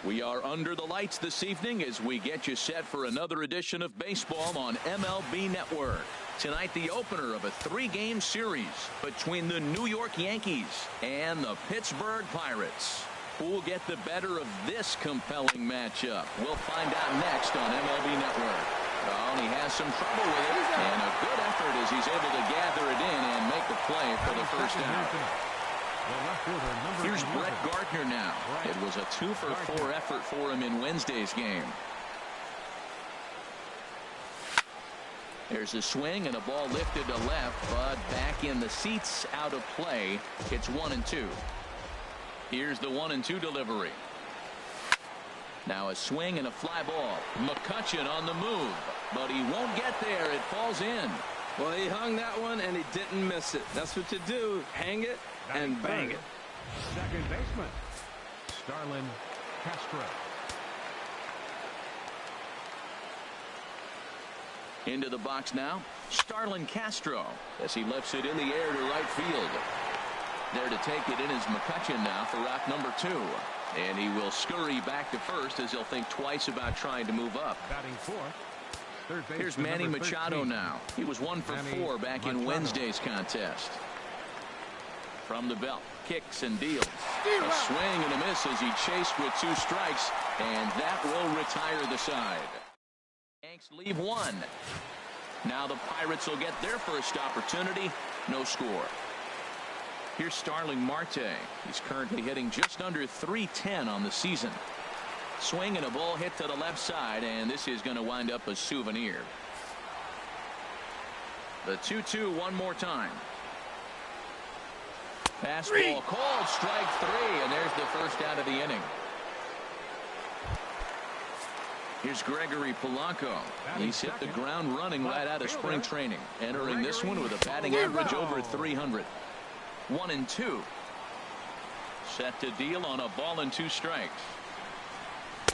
We are under the lights this evening as we get you set for another edition of baseball on MLB Network. Tonight, the opener of a 3-game series between the New York Yankees and the Pittsburgh Pirates. Who will get the better of this compelling matchup? We'll find out next on MLB Network. Oh, and he has some trouble with it, and a good effort as he's able to gather it in and make the play for the first out. Here's Brett Gardner now. It was a 2-for-4 effort for him in Wednesday's game. There's a swing and a ball lifted to left, but back in the seats, out of play. It's 1-2. Here's the 1-2 delivery. Now a swing and a fly ball. McCutchen on the move, but he won't get there. It falls in. Well, he hung that one and he didn't miss it. That's what you do. Hang it and bang it. Second baseman, Starlin Castro. Into the box now, Starlin Castro, as he lifts it in the air to right field. There to take it in is McCutchen now for route number 2. And he will scurry back to first as he'll think twice about trying to move up. Batting fourth. Here's Manny Machado now. He was 1 for 4 back in Wednesday's contest. From the belt, kicks and deals. A swing and a miss as he chased with 2 strikes, and that will retire the side. Yanks leave 1. Now the Pirates will get their first opportunity. No score. Here's Starling Marte. He's currently hitting just under .310 on the season. Swing and a ball hit to the left side, and this is going to wind up a souvenir. The 2-2 one more time. Fastball called, strike 3, and there's the first out of the inning. Here's Gregory Polanco. He's hit the ground running right out of spring training, entering this one with a batting average over .300. 1-2. Set to deal on a ball and 2 strikes.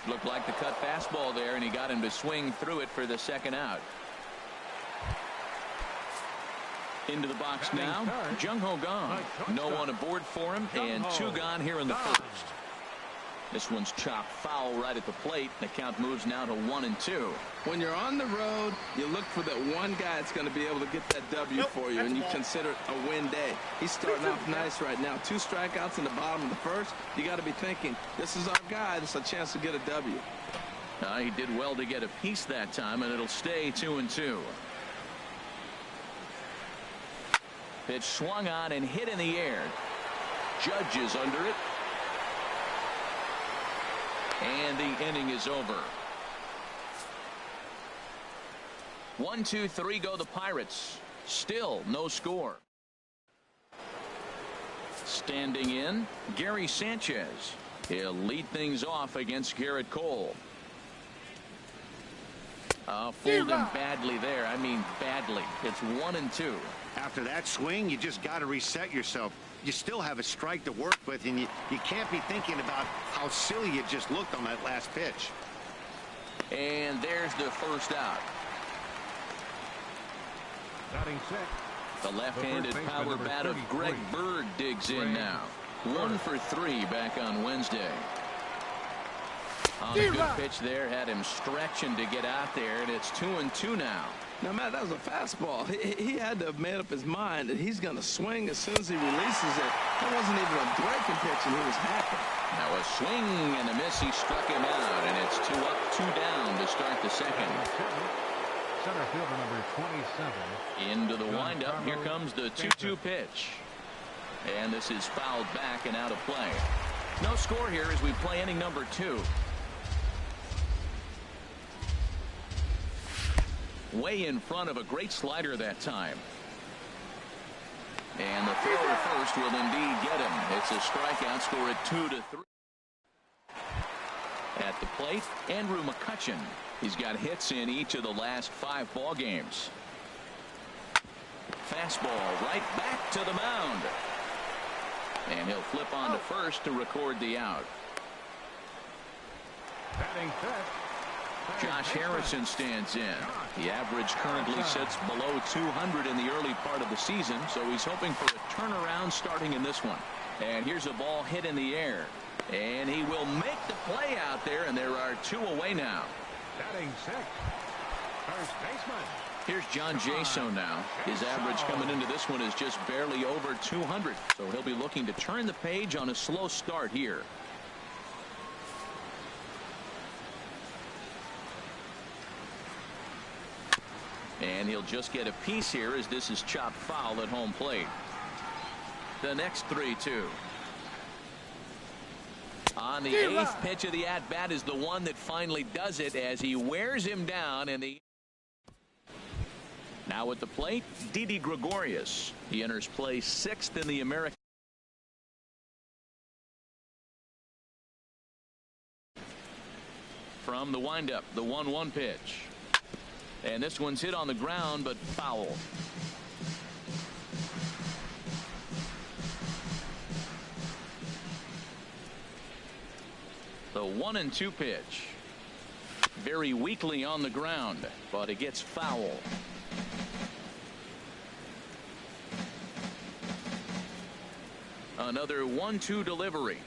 Looked like the cut fastball there, and he got him to swing through it for the second out. Into the box now, Jung-Ho gone. No one aboard for him, and 2 gone here in the first. This one's chopped foul right at the plate. The count moves now to 1-2. When you're on the road, you look for that one guy that's going to be able to get that W for you, and you consider it a win day. He's starting off nice right now. 2 strikeouts in the bottom of the first. You got to be thinking, this is our guy. This is a chance to get a W. He did well to get a piece that time, and it'll stay 2-2. Pitch swung on and hit in the air. Judge is under it. And the inning is over. 1, 2, 3 go the Pirates. Still no score. Standing in, Gary Sanchez. He'll lead things off against Garrett Cole. Fooled him badly there. I mean badly. It's 1-2. After that swing, you just got to reset yourself. You still have a strike to work with, and you can't be thinking about how silly you just looked on that last pitch. And there's the first out. Batting 6. The left-handed power bat of Greg Bird digs in now. 1 for 3 back on Wednesday. On a good pitch there, had him stretching to get out there, and it's 2-2 now. Now, Matt, that was a fastball. He had to have made up his mind that he's going to swing as soon as he releases it. That wasn't even a breaking pitch, and he was happy. Now a swing and a miss. He struck him out, and it's 2 up, 2 down to start the second. Center fielder number 27. Into the windup. Here comes the 2-2 pitch. And this is fouled back and out of play. No score here as we play inning number 2. Way in front of a great slider that time. And the throw to first will indeed get him. It's a strikeout, score at 2-3. At the plate, Andrew McCutchen. He's got hits in each of the last 5 ball games. Fastball right back to the mound. And he'll flip on to first to record the out. Batting fifth. Josh Harrison stands in. The average currently sits below 200 in the early part of the season, so he's hoping for a turnaround starting in this one. And here's a ball hit in the air. And he will make the play out there, and there are 2 away now. Batting 6th, first baseman. Here's John Jaso now. His average coming into this one is just barely over 200. So he'll be looking to turn the page on a slow start here. And he'll just get a piece here as this is chopped foul at home plate. The next 3-2. On the 8th pitch of the at-bat is the one that finally does it as he wears him down in the... Now at the plate, Didi Gregorius. He enters play 6th in the American. From the windup, the 1-1 pitch. And this one's hit on the ground, but foul. The 1-2 pitch. Very weakly on the ground, but it gets foul. Another 1-2 delivery.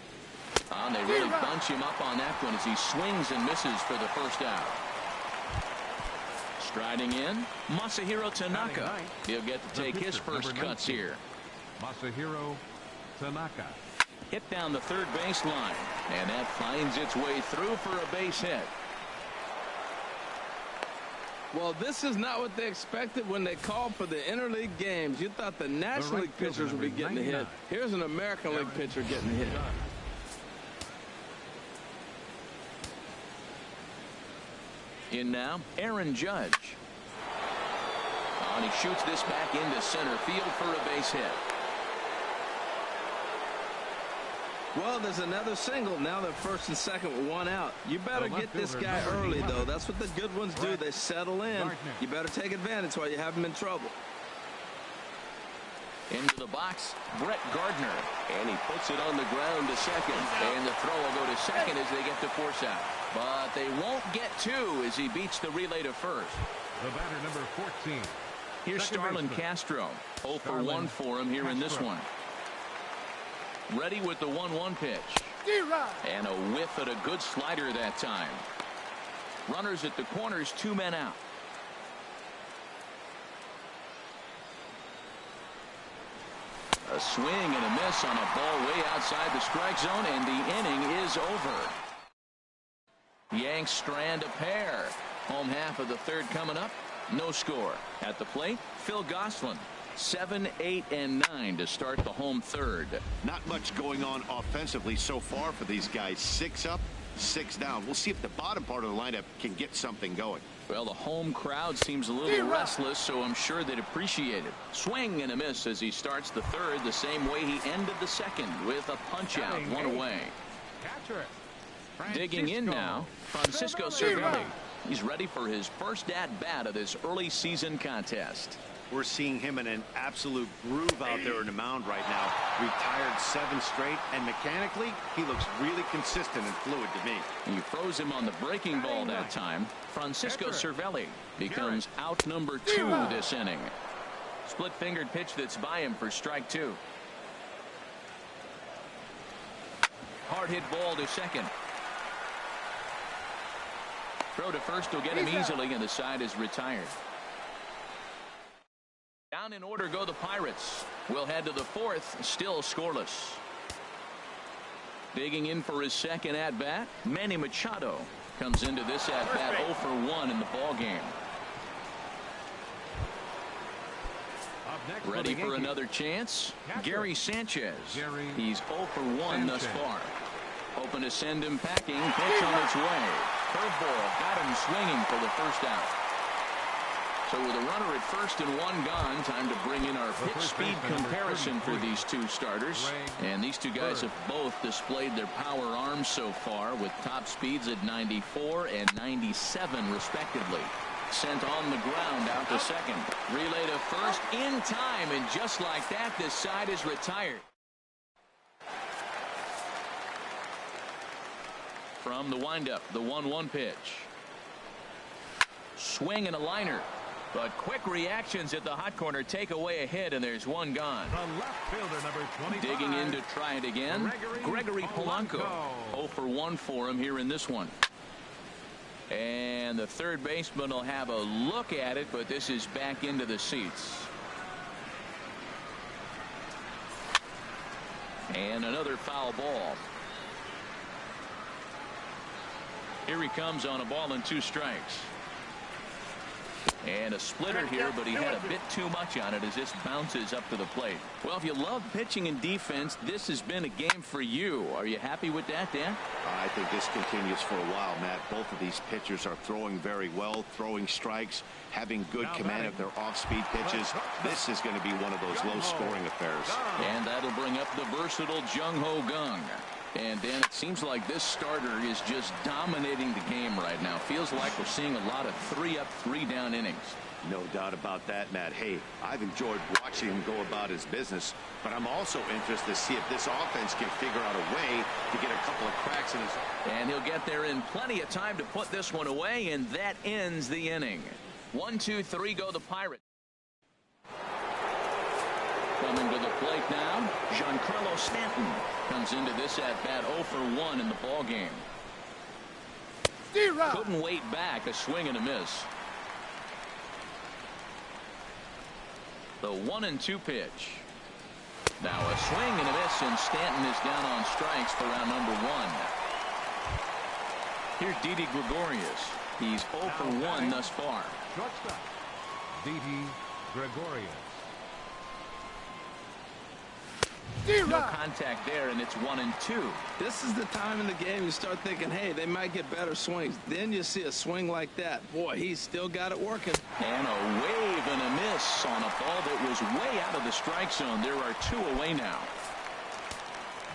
And they really bunch him up on that one as he swings and misses for the first out. Striding in, Masahiro Tanaka. He'll get to take his first cuts here. Masahiro Tanaka. Hit down the third baseline, and that finds its way through for a base hit. Well, this is not what they expected when they called for the interleague games. You thought the National League pitchers would be getting a hit. Here's an American League pitcher getting hit. In now, Aaron Judge. And he shoots this back into center field for a base hit. Well, there's another single. Now they're first and second with 1 out. You better get this guy early, though. That's what the good ones do. They settle in. You better take advantage while you have him in trouble. Into the box, Brett Gardner. And he puts it on the ground to second. And the throw will go to second as they get to force out. But they won't get 2 as he beats the relay to first. The batter, number 14. Here's Starlin Castro. 0 for 1 for him here in this one. Ready with the 1-1 pitch. And a whiff at a good slider that time. Runners at the corners, 2 men out. A swing and a miss on a ball way outside the strike zone, and the inning is over. Yanks strand a pair. Home half of the third coming up. No score. At the plate, Phil Gosselin. 7, 8, and 9 to start the home third. Not much going on offensively so far for these guys. 6 up, 6 down. We'll see if the bottom part of the lineup can get something going. Well, the home crowd seems a little restless, so I'm sure they'd appreciate it. Swing and a miss as he starts the third the same way he ended the second with a punch out, 1 away. Digging in now, Francisco Cervelli. He's ready for his first at-bat of this early season contest. We're seeing him in an absolute groove out there in the mound right now. Retired 7 straight, and mechanically, he looks really consistent and fluid to me. He froze him on the breaking ball that time. Francisco Cervelli becomes out number 2 this inning. Split-fingered pitch that's by him for strike 2. Hard hit ball to second. Throw to first will get him easily, and the side is retired. Down in order go the Pirates. We'll head to the 4th, still scoreless. Digging in for his second at-bat, Manny Machado comes into this at-bat 0 for 1 in the ball game. Ready for another chance? Gary Sanchez. He's 0 for 1 thus far. Hoping to send him packing. Pitch on its way. Curveball got him swinging for the first out. So with a runner at first and 1 gone, time to bring in our pitch speed comparison for these 2 starters. And these 2 guys have both displayed their power arms so far with top speeds at 94 and 97 respectively. Sent on the ground out to second. Relay to first in time, and just like that, this side is retired. From the windup, the 1-1 pitch. Swing and a liner. But quick reactions at the hot corner take away a hit, and there's one gone. The left fielder, number 25. Digging in to try it again. Gregory Polanco. 0 for 1 for him here in this one. And the third baseman will have a look at it, but this is back into the seats. And another foul ball. Here he comes on a ball and 2 strikes. And a splitter here, but he had a bit too much on it as this bounces up to the plate. Well, if you love pitching and defense, this has been a game for you. Are you happy with that, Dan? I think this continues for a while, Matt. Both of these pitchers are throwing very well, throwing strikes, having good command of their off-speed pitches. This is going to be one of those low-scoring affairs. And that'll bring up the versatile Jung-Ho Kang. And Dan, it seems like this starter is just dominating the game right now. Feels like we're seeing a lot of 3-up, 3-down innings. No doubt about that, Matt. Hey, I've enjoyed watching him go about his business, but I'm also interested to see if this offense can figure out a way to get a couple of cracks in his... And he'll get there in plenty of time to put this one away, and that ends the inning. 1, 2, 3 go the Pirates. Coming to the plate now, Giancarlo Stanton comes into this at bat 0 for 1 in the ball game. Couldn't wait back, a swing and a miss. The 1-2 pitch. Now a swing and a miss, and Stanton is down on strikes for round number 1. Here's Didi Gregorius. He's 0 for 1 thus far. Shortstop, Didi Gregorius. No contact there, and it's 1-2. This is the time in the game you start thinking, hey, they might get better swings. Then you see a swing like that. Boy, he's still got it working. And a wave and a miss on a ball that was way out of the strike zone. There are 2 away now.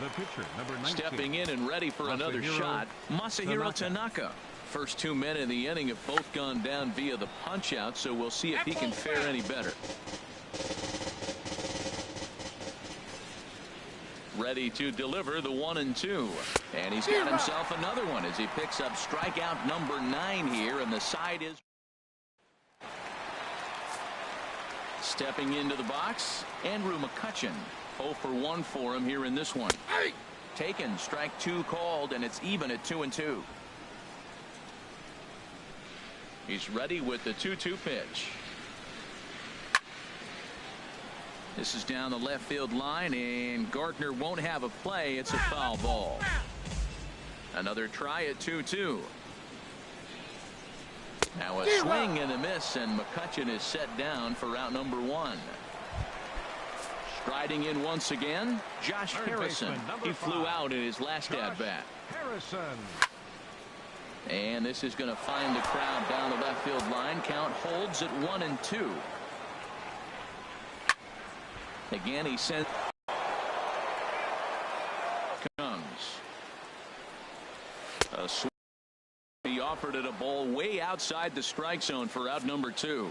The pitcher, number 19. Stepping in and ready for another shot, Masahiro Tanaka. First 2 men in the inning have both gone down via the punch out, so we'll see if he can fare any better. Ready to deliver the 1-2, and he's got himself another one as he picks up strikeout number 9 here, and the side is stepping into the box. Andrew McCutchen, 0 for 1 for him here in this one. Taken, strike 2 called, and it's even at 2-2. He's ready with the 2-2 pitch. This is down the left field line, and Gardner won't have a play. It's a foul ball. Another try at 2-2. Now a swing and a miss, and McCutchen is set down for out number 1. Striding in once again, Josh Harrison. He flew out in his last at-bat. Harrison. And this is going to find the crowd down the left field line. Count holds at 1-2. Again, he sent. Comes. A swing. He offered it a ball way outside the strike zone for out number 2.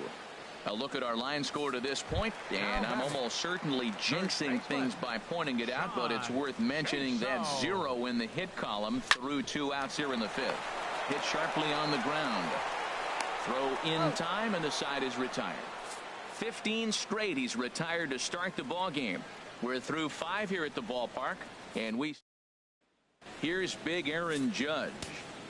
A look at our line score to this point, and I'm almost certainly jinxing things by pointing it out, but it's worth mentioning that 0 in the hit column through 2 outs here in the 5th. Hit sharply on the ground. Throw in time, and the side is retired. 15 straight he's retired to start the ball game. We're through 5 here at the ballpark, and here's big Aaron Judge.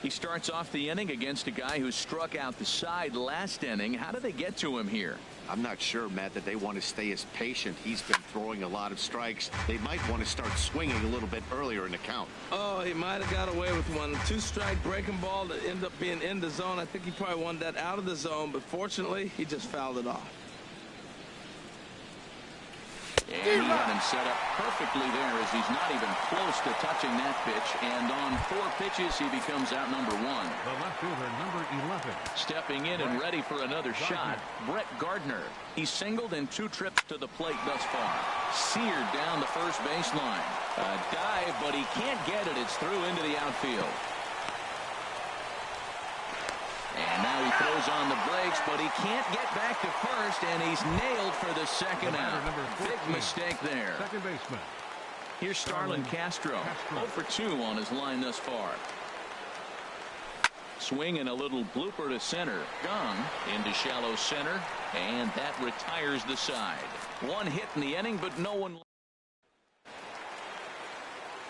He starts off the inning against a guy who struck out the side last inning. How do they get to him here? I'm not sure, Matt, that they want to stay as patient. He's been throwing a lot of strikes. They might want to start swinging a little bit earlier in the count. Oh, he might have got away with one. 2-strike breaking ball that ended up being in the zone. I think he probably wanted that out of the zone, but fortunately, he just fouled it off. And he had him set up perfectly there as he's not even close to touching that pitch. And on 4 pitches, he becomes out number 1. The left fielder, number 11. Stepping in and ready for another shot, Brett Gardner. He's singled in 2 trips to the plate thus far. Seared down the first baseline. A dive, but he can't get it. It's through into the outfield. And now he throws on the brakes, but he can't get back to first, and he's nailed for the second out. Big mistake there. Second baseman. Here's Starlin Castro. 0 for 2 on his line thus far. swing and a little blooper to center. Gone into shallow center, and that retires the side. One hit in the inning, but no one.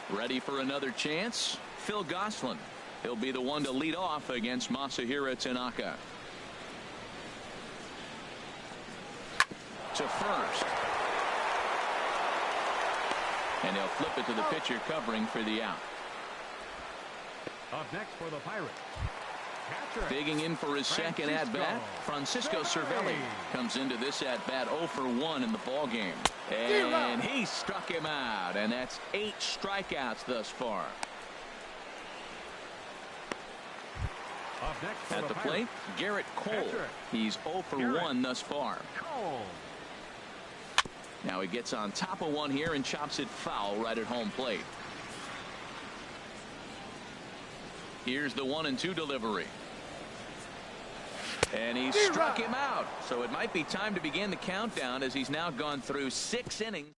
Ready for another chance? Phil Gosselin. He'll be the one to lead off against Masahiro Tanaka. To first. And he'll flip it to the pitcher covering for the out. Up next for the Pirates, catcher. Digging in for his second at-bat, Francisco Cervelli comes into this at-bat 0 for 1 in the ballgame. And he struck him out, and that's 8 strikeouts thus far. Up next for At the plate, Garrett Cole. Catcher. He's 0 for 1 thus far. Cole. Now he gets on top of one here and chops it foul right at home plate. Here's the 1-2 delivery. And he struck him out. So it might be time to begin the countdown as he's now gone through 6 innings.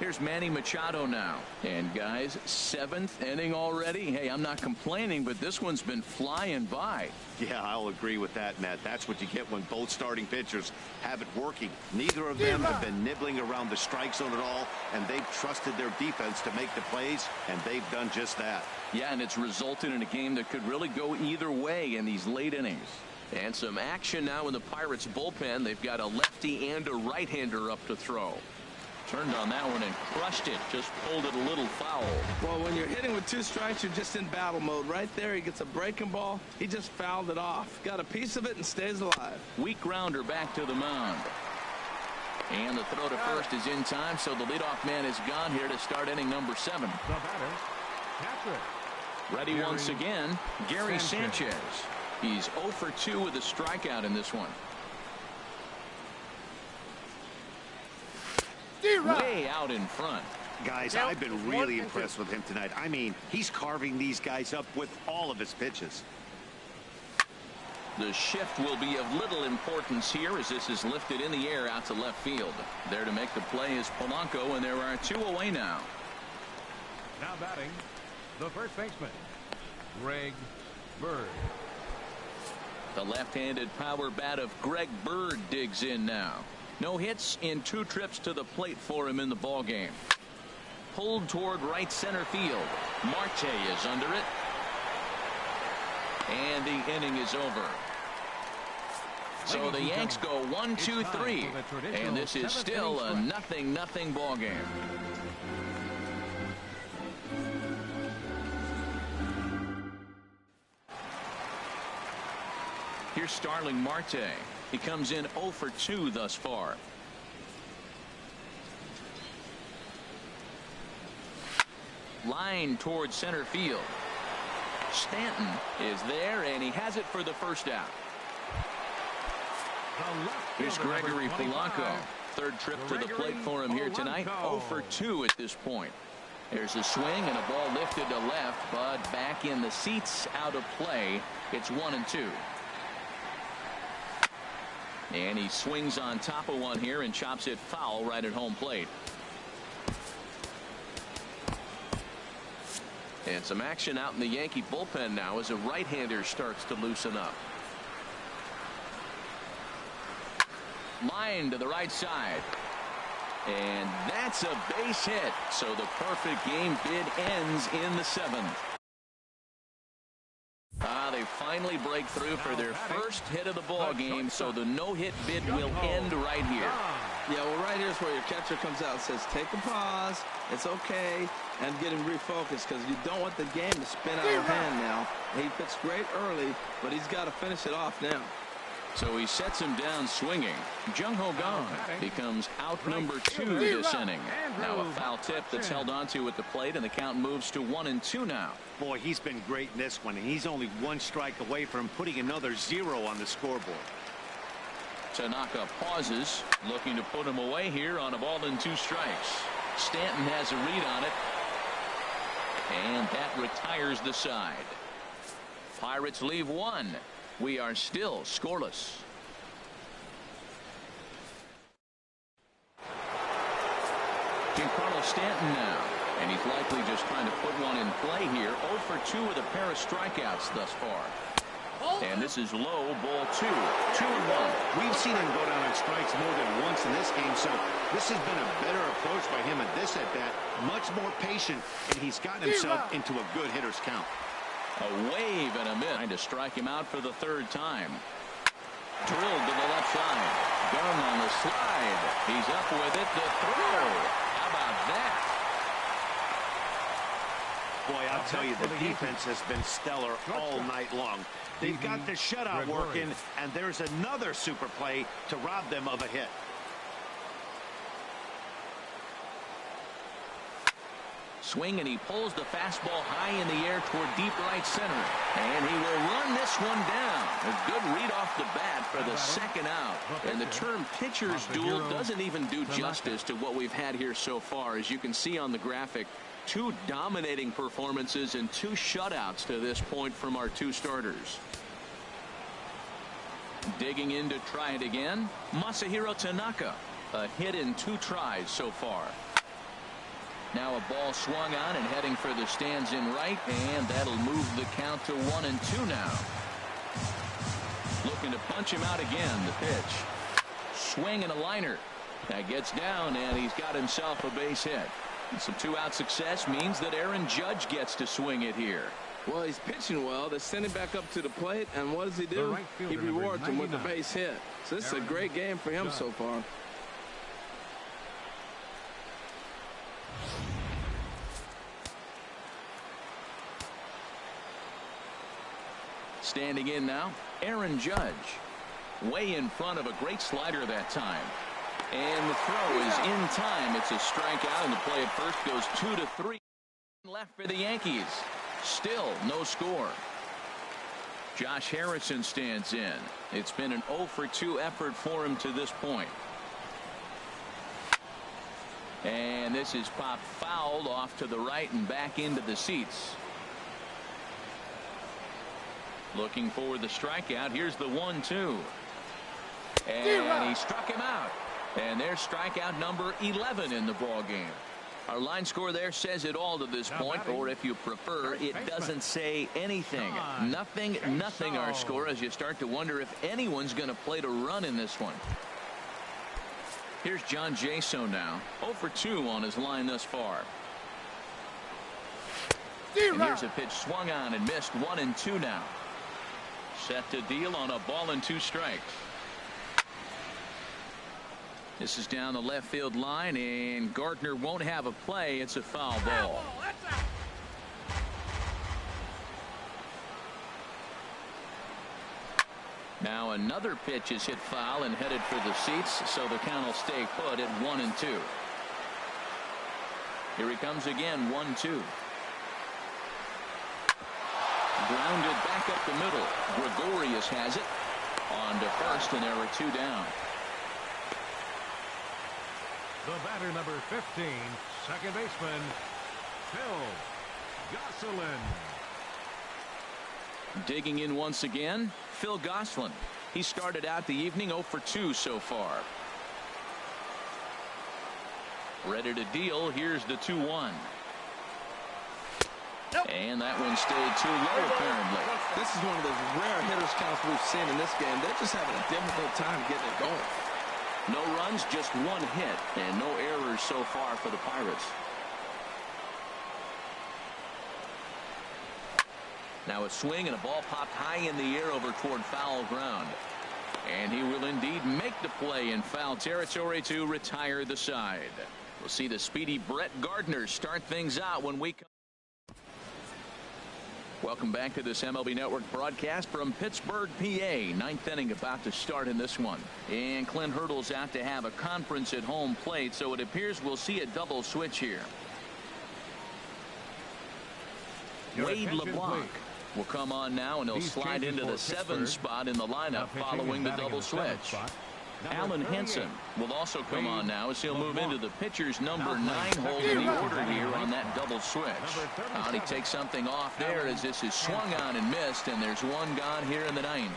Here's Manny Machado now. And guys, 7th inning already. Hey, I'm not complaining, but this one's been flying by. Yeah, I'll agree with that, Matt. That's what you get when both starting pitchers have it working. Neither of them have been nibbling around the strike zone at all, and they've trusted their defense to make the plays, and they've done just that. Yeah, and it's resulted in a game that could really go either way in these late innings. And some action now in the Pirates bullpen. They've got a lefty and a right-hander up to throw. Turned on that one and crushed it. Just pulled it a little foul. Well, when you're hitting with 2 strikes, you're just in battle mode. Right there, he gets a breaking ball. He just fouled it off. Got a piece of it and stays alive. Weak grounder back to the mound. And the throw to first is in time, so the leadoff man is gone here to start inning number 7. The batter, catcher. Ready once again, Gary Sanchez. He's 0 for 2 with a strikeout in this one. Way out in front. Guys, I've been really impressed with him tonight. I mean, he's carving these guys up with all of his pitches. The shift will be of little importance here as this is lifted in the air out to left field. There to make the play is Polanco, and there are 2 away now. Now batting, the first baseman, Greg Bird. The left-handed power bat of Greg Bird digs in now. No hits in 2 trips to the plate for him in the ballgame. Pulled toward right center field. Marte is under it. And the inning is over. So the Yanks go 1-2-3. And this is still a 0-0 ballgame. Here's Starling Marte. He comes in 0 for 2 thus far. Line towards center field. Stanton is there, and he has it for the first out. Here's Gregory Polanco. 3rd trip to the plate for him here tonight. 0 for 2 at this point. There's a swing and a ball lifted to left, but back in the seats, out of play. It's 1-2. And he swings on top of one here and chops it foul right at home plate. And some action out in the Yankee bullpen now as a right-hander starts to loosen up. Line to the right side. And that's a base hit. So the perfect game bid ends in the 7th. They finally break through for their first hit of the ball game, so the no-hit bid will end right here. Yeah, well, right here's where your catcher comes out and says, take a pause, it's okay, and get him refocused, because you don't want the game to spin out of hand now. He pitched great early, but he's got to finish it off now. So he sets him down swinging. Jung-Ho Kang becomes out number 2 this inning. Now a foul tip that's held onto at the plate, and the count moves to 1-2 now. Boy, he's been great in this one, and he's only 1 strike away from putting another 0 on the scoreboard. Tanaka pauses, looking to put him away here on a ball and 2 strikes. Stanton has a read on it, and that retires the side. Pirates leave 1. We are still scoreless. Giancarlo Stanton now, and he's likely just trying to put one in play here. 0 for 2 with a pair of strikeouts thus far. And this is low, ball 2. 2-1. We've seen him go down on strikes more than once in this game, so this has been a better approach by him at this at-bat. Much more patient, and he's gotten himself into a good hitter's count. A wave and a miss. Trying to strike him out for the 3rd time. Drilled to the left side. Gunn on the slide. He's up with it. The throw. How about that? Boy, I'll tell you, the defense has been stellar all night long. They've got the shutout working, and there's another super play to rob them of a hit. Swing, and he pulls the fastball high in the air toward deep right center. And he will run this one down. A good read off the bat for the 2nd out. And the term pitcher's duel doesn't even do justice to what we've had here so far. As you can see on the graphic, 2 dominating performances and 2 shutouts to this point from our 2 starters. Digging in to try it again, Masahiro Tanaka. A hit in 2 tries so far. Now a ball swung on and heading for the stands in right, and that'll move the count to 1-2 now. Looking to punch him out again. The pitch. Swing and a liner. That gets down, and he's got himself a base hit. Some 2-out success means that Aaron Judge gets to swing it here. Well, he's pitching well. They send him back up to the plate, and what does he do? Right fielder, He rewards him with the 99. base hit. So this is a great game for him so far. Standing in now, Aaron Judge. Way in front of a great slider that time. And the throw is in time. It's a strikeout, and the play at first goes 2-3. Left for the Yankees. Still no score. Josh Harrison stands in. It's been an 0-for-2 effort for him to this point. And this is popped fouled off to the right and back into the seats. Looking for the strikeout. Here's the 1-2. And he struck him out. And there's strikeout number 11 in the ball game. Our line score there says it all to this point, or if you prefer, it doesn't say anything. Nothing our score, as you start to wonder if anyone's going to play to run in this one. Here's John Jaso now. 0-for-2 on his line thus far. And here's a pitch swung on and missed. 1-2 now. Set to deal on a ball and 2 strikes. This is down the left field line, and Gardner won't have a play. It's a foul ball. Now another pitch is hit foul and headed for the seats, so the count will stay put at 1-2. Here he comes again, 1-2. Grounded back up the middle. Gregorius has it. On to first, and there are 2 down. The batter, number 15, second baseman, Phil Gosselin. Digging in once again, Phil Gosselin. He started out the evening 0-for-2 so far. Ready to deal. Here's the 2-1. And that one stayed too low, apparently. This is one of those rare hitters counts we've seen in this game. They're just having a difficult time getting it going. No runs, just 1 hit, and no errors so far for the Pirates. Now a swing and a ball popped high in the air over toward foul ground. And he will indeed make the play in foul territory to retire the side. We'll see the speedy Brett Gardner start things out when we come. Welcome back to this MLB Network broadcast from Pittsburgh, PA. 9th inning about to start in this one. And Clint Hurdle's out to have a conference at home plate, so it appears we'll see a double switch here. Wade LeBlanc will come on now, and he'll slide into the 7th spot in the lineup following the double switch. Alan Henson will also come on now as he'll move into the pitcher's number 9 hole in the order here on that double switch. And he takes something off there as this is swung on and missed, and there's 1 gone here in the 9th.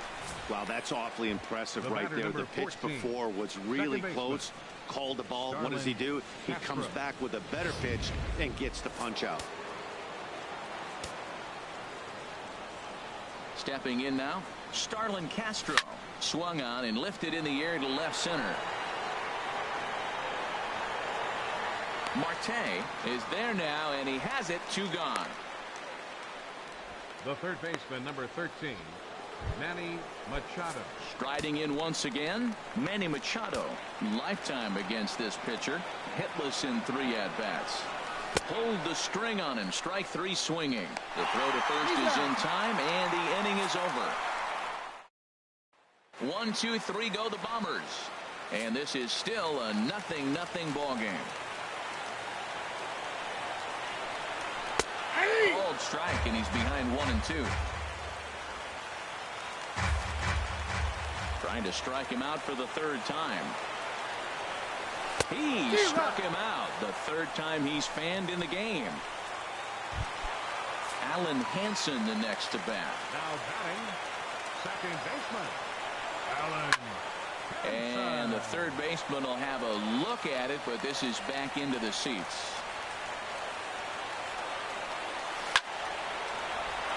Wow, that's awfully impressive right there. The pitch before was really close. Called the ball. What does he do? He comes back with a better pitch and gets the punch out. Stepping in now, Starlin Castro. Swung on and lifted in the air to left center. Marte is there now, and he has it. 2 gone. The third baseman, number 13, Manny Machado. Striding in once again, Manny Machado. Lifetime against this pitcher. Hitless in 3 at-bats. Pulled the string on him. Strike 3 swinging. The throw to first is in time, and the inning is over. 1, 2, 3 go the Bombers. And this is still a 0-0 ball game. Called strike, and he's behind 1-2. Trying to strike him out for the 3rd time. He struck him out the 3rd time he's fanned in the game. Alan Hansen the next to bat. Now batting, second baseman, Alan Hansen. And the 3rd baseman will have a look at it, but this is back into the seats.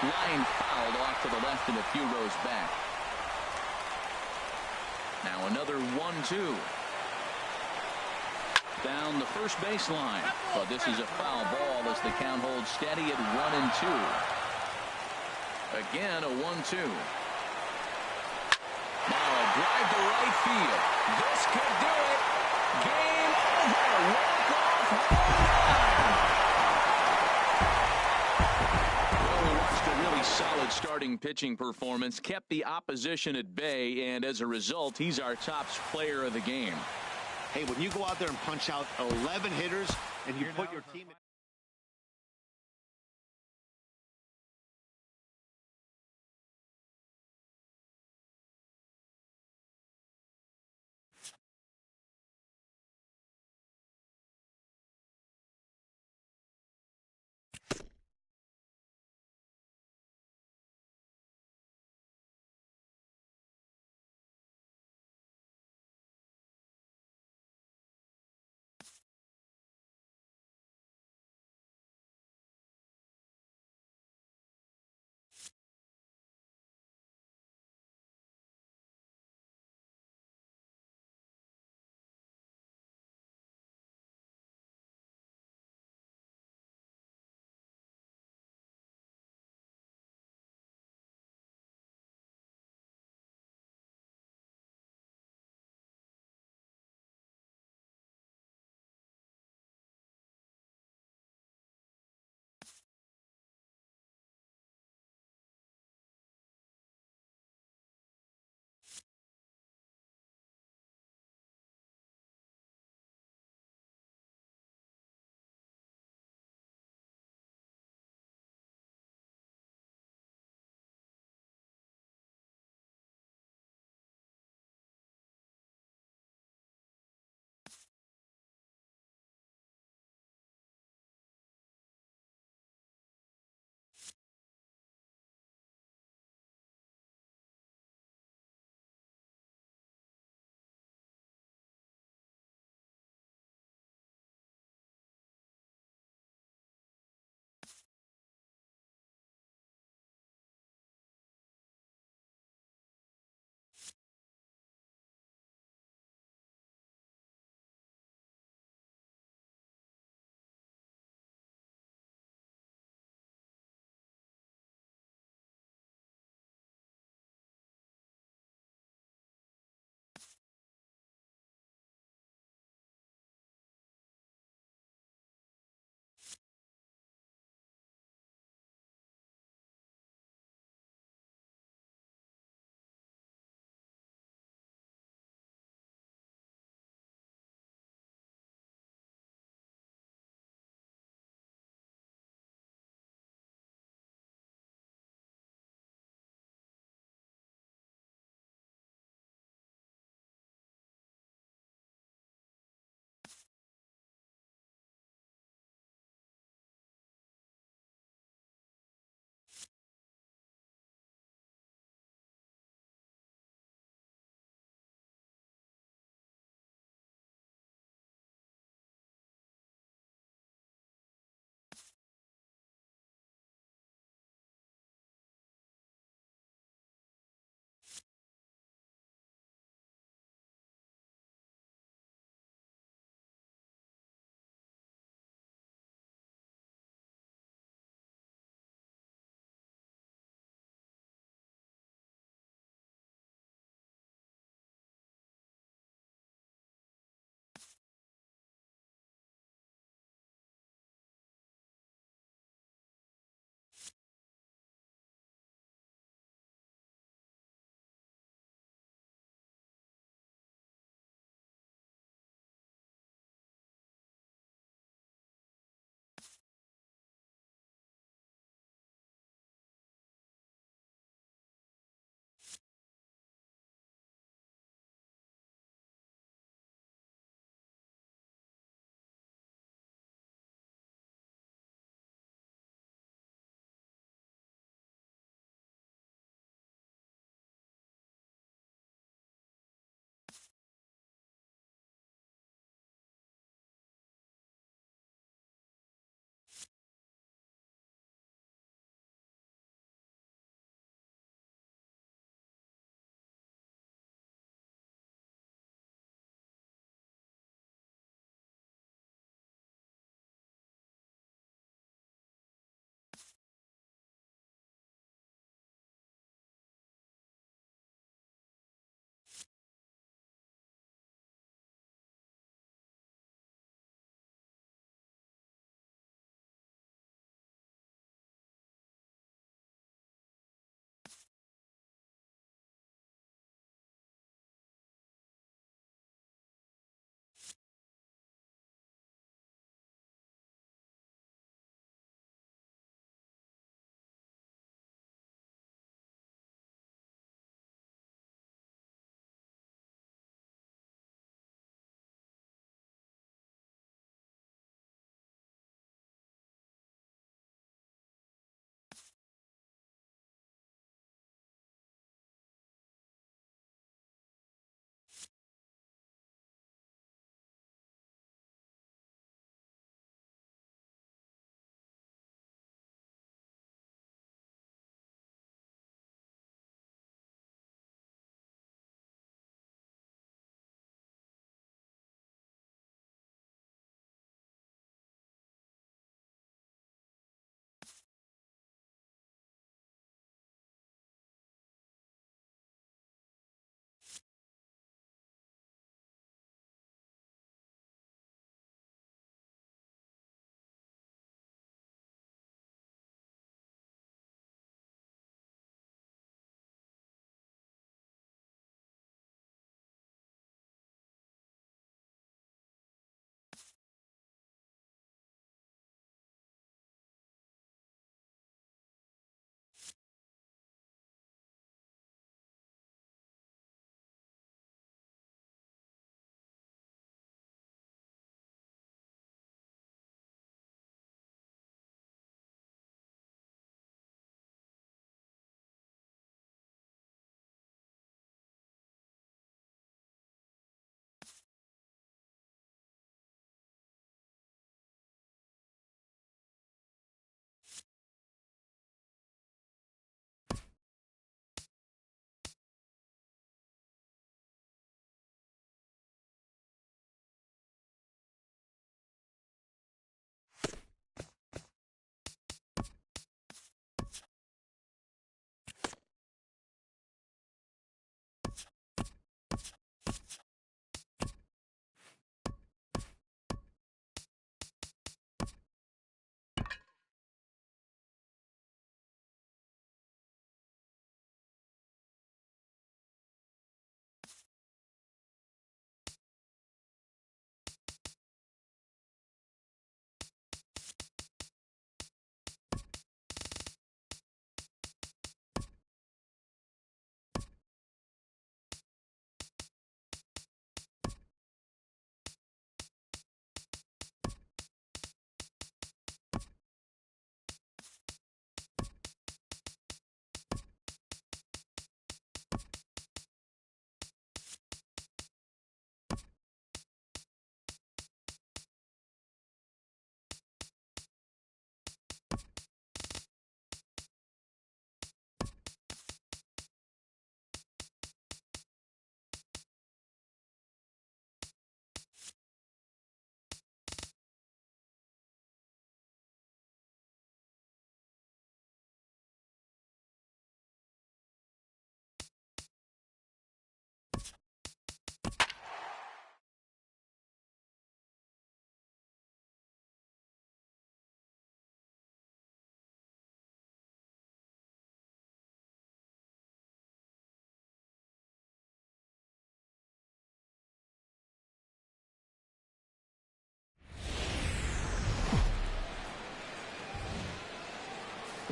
Line fouled off to the left and a few rows back. Now another 1-2. Down the first baseline. But this is a foul ball as the count holds steady at 1-2. Again, a 1-2. Now a drive to right field. This could do it. Game over. Walk-off home run. Well, we watched a really solid starting pitching performance, kept the opposition at bay, and as a result, he's our top player of the game. Hey, when you go out there and punch out 11 hitters and you put your team in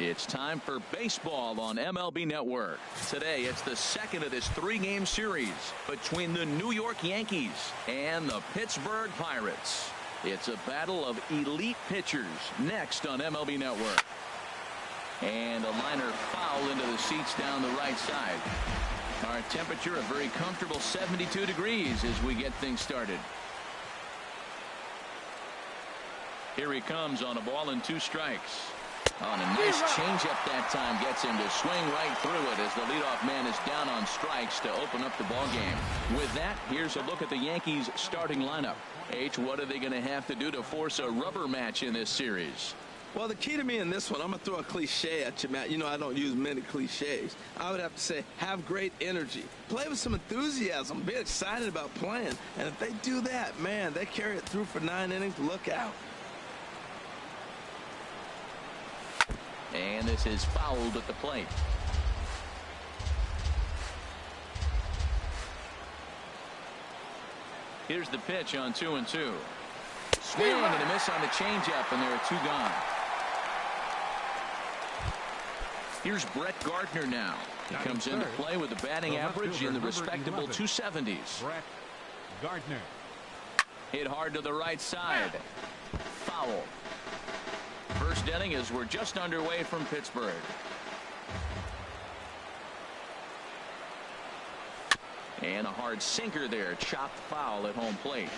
It's time for baseball on MLB Network. Today, it's the second of this three-game series between the New York Yankees and the Pittsburgh Pirates. It's a battle of elite pitchers next on MLB Network. And a liner foul into the seats down the right side. Our temperature a very comfortable 72 degrees as we get things started. Here he comes on a ball and 2 strikes. On a nice changeup that time gets him to swing right through it as the leadoff man is down on strikes to open up the ball game. With that, here's a look at the Yankees starting lineup. H, what are they going to have to do to force a rubber match in this series? Well, the key to me in this one, I'm going to throw a cliche at you, Matt. You know I don't use many cliches. I would have to say have great energy. Play with some enthusiasm. Be excited about playing. And if they do that, man, they carry it through for 9 innings. Look out. And this is fouled at the plate. Here's the pitch on 2-2. Swing and a miss on the changeup, and there are 2 gone. Here's Brett Gardner now. He comes into play with a batting average in the respectable 270s. Brett Gardner. Hit hard to the right side. Foul. First inning as we're just underway from Pittsburgh. And a hard sinker there, chopped foul at home plate.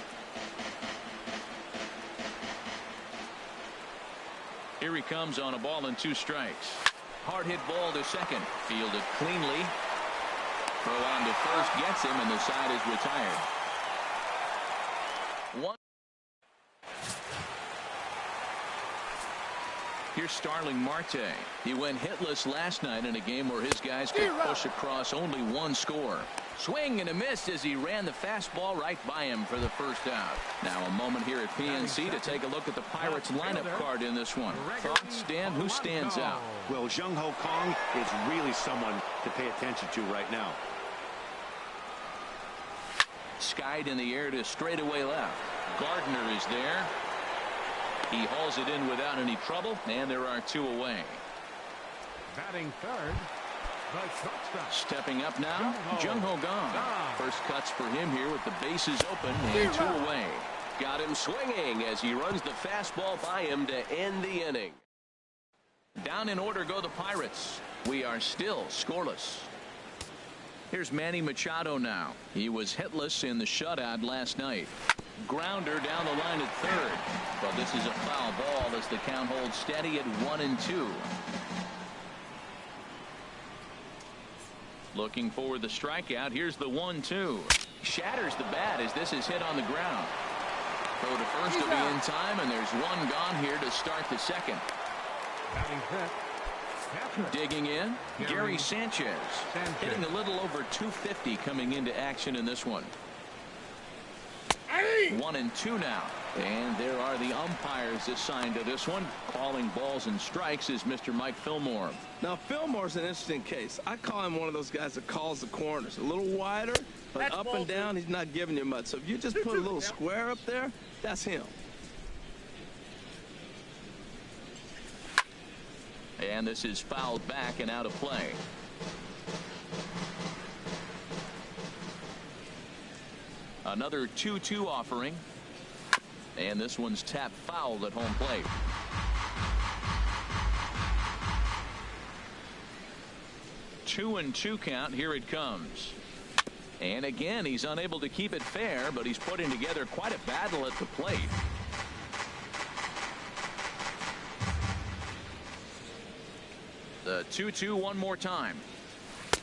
Here he comes on a ball and 2 strikes. Hard hit ball to second, fielded cleanly. Throw on to first gets him, and the side is retired. Here's Starling Marte. He went hitless last night in a game where his guys could push across only 1 score. Swing and a miss as he ran the fastball right by him for the first out. Now a moment here at PNC to take a look at the Pirates lineup card in this one. Thoughts, Dan? Who stands out? Well, Jung Ho Kong is really someone to pay attention to right now. Skied in the air to straightaway left. Gardner is there. He hauls it in without any trouble, and there are 2 away. Batting third, the shortstop. Stepping up now, Jung Ho Kong. First cuts for him here with the bases open and 2 away. Got him swinging as he runs the fastball by him to end the inning. Down in order go the Pirates. We are still scoreless. Here's Manny Machado now. He was hitless in the shutout last night. Grounder down the line at third. But this is a foul ball as the count holds steady at 1-2. Looking for the strikeout. Here's the 1-2. Shatters the bat as this is hit on the ground. Throw to first will be in time, and there's 1 gone here to start the second. Batting fifth. Digging in, Gary Sanchez. Hitting a little over 250 coming into action in this one. 1-2 now. And there are the umpires assigned to this one. Calling balls and strikes is Mr. Mike Fillmore. Now, Fillmore's an interesting case. I call him one of those guys that calls the corners. A little wider, but up and down, he's not giving you much. So if you just put a little square up there, that's him. And this is fouled back and out of play. Another 2-2 offering. And this one's tapped foul at home plate. Two and 2 count. Here it comes. And again, he's unable to keep it fair, but he's putting together quite a battle at the plate. The 2-2 one more time.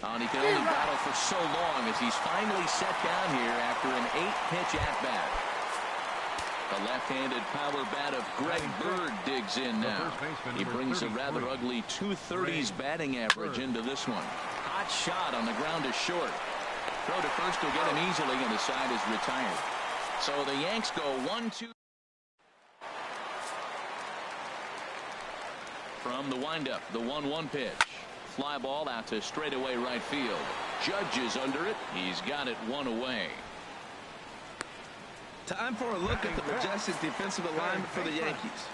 And he can only battle for so long as he's finally set down here after an 8-pitch at-bat. The left-handed power bat of Greg Bird digs in now. He brings a rather ugly 230s batting average into this one. Hot shot on the ground is short. Throw to first will get him easily, and the side is retired. So the Yanks go 1-2. From the windup, the 1-1 pitch. Fly ball out to straightaway right field. Judge is under it. He's got it 1 away. Time for a look at the majestic defensive alignment for the Yankees.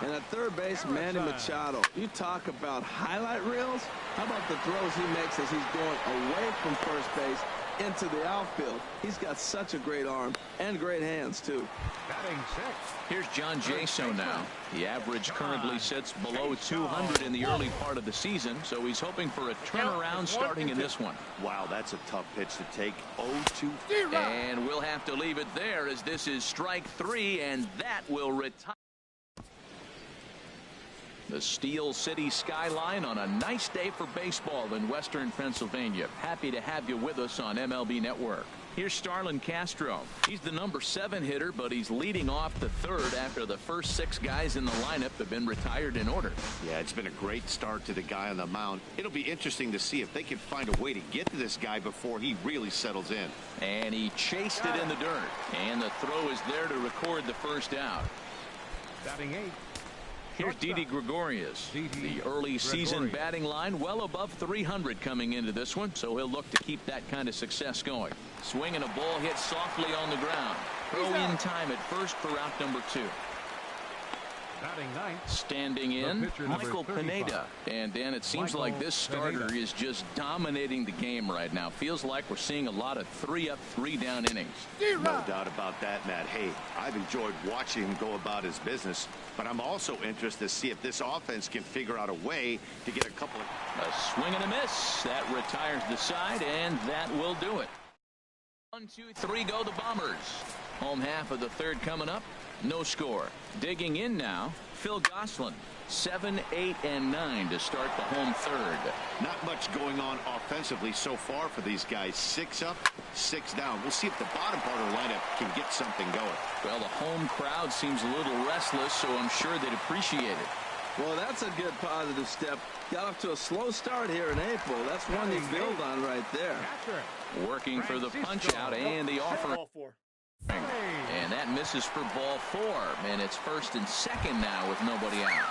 And at third base, Manny Machado. You talk about highlight reels. How about the throws he makes as he's going away from first base into the outfield? He's got such a great arm and great hands, too. Batting sixth. Here's John Jaso now. The average currently sits below 200 in the early part of the season, so he's hoping for a turnaround starting in this one. Wow, that's a tough pitch to take. 0-2. And we'll have to leave it there as this is strike three, and that will retire. The Steel City skyline on a nice day for baseball in Western Pennsylvania. Happy to have you with us on MLB Network. Here's Starlin Castro. He's the number 7 hitter, but he's leading off the third after the first 6 guys in the lineup have been retired in order. Yeah, it's been a great start to the guy on the mound. It'll be interesting to see if they can find a way to get to this guy before he really settles in. And he chased it in the dirt. And the throw is there to record the first out. Batting eighth. Here's Didi Gregorius. The early season batting line well above 300 coming into this one, so he'll look to keep that kind of success going. Swinging a ball hit softly on the ground. Throw in time at first for out number 2. Batting ninth. Standing in, Michael Pineda. And Dan, it seems like this starter is just dominating the game right now. Feels like we're seeing a lot of 3-up, 3-down innings. No doubt about that, Matt. Hey, I've enjoyed watching him go about his business, but I'm also interested to see if this offense can figure out a way to get a couple of... A swing and a miss. That retires the side, and that will do it. 1, 2, 3 go the Bombers. Home half of the third coming up. No score. Digging in now, Phil Gosselin. 7, 8, and 9 to start the home third. Not much going on offensively so far for these guys. 6 up, 6 down. We'll see if the bottom part of the lineup can get something going. Well, the home crowd seems a little restless, so I'm sure they'd appreciate it. Well, that's a good positive step. Got off to a slow start here in April. That's one you build on right there. Working for the punch out and the offer. And that misses for ball 4. And it's first and second now with nobody out.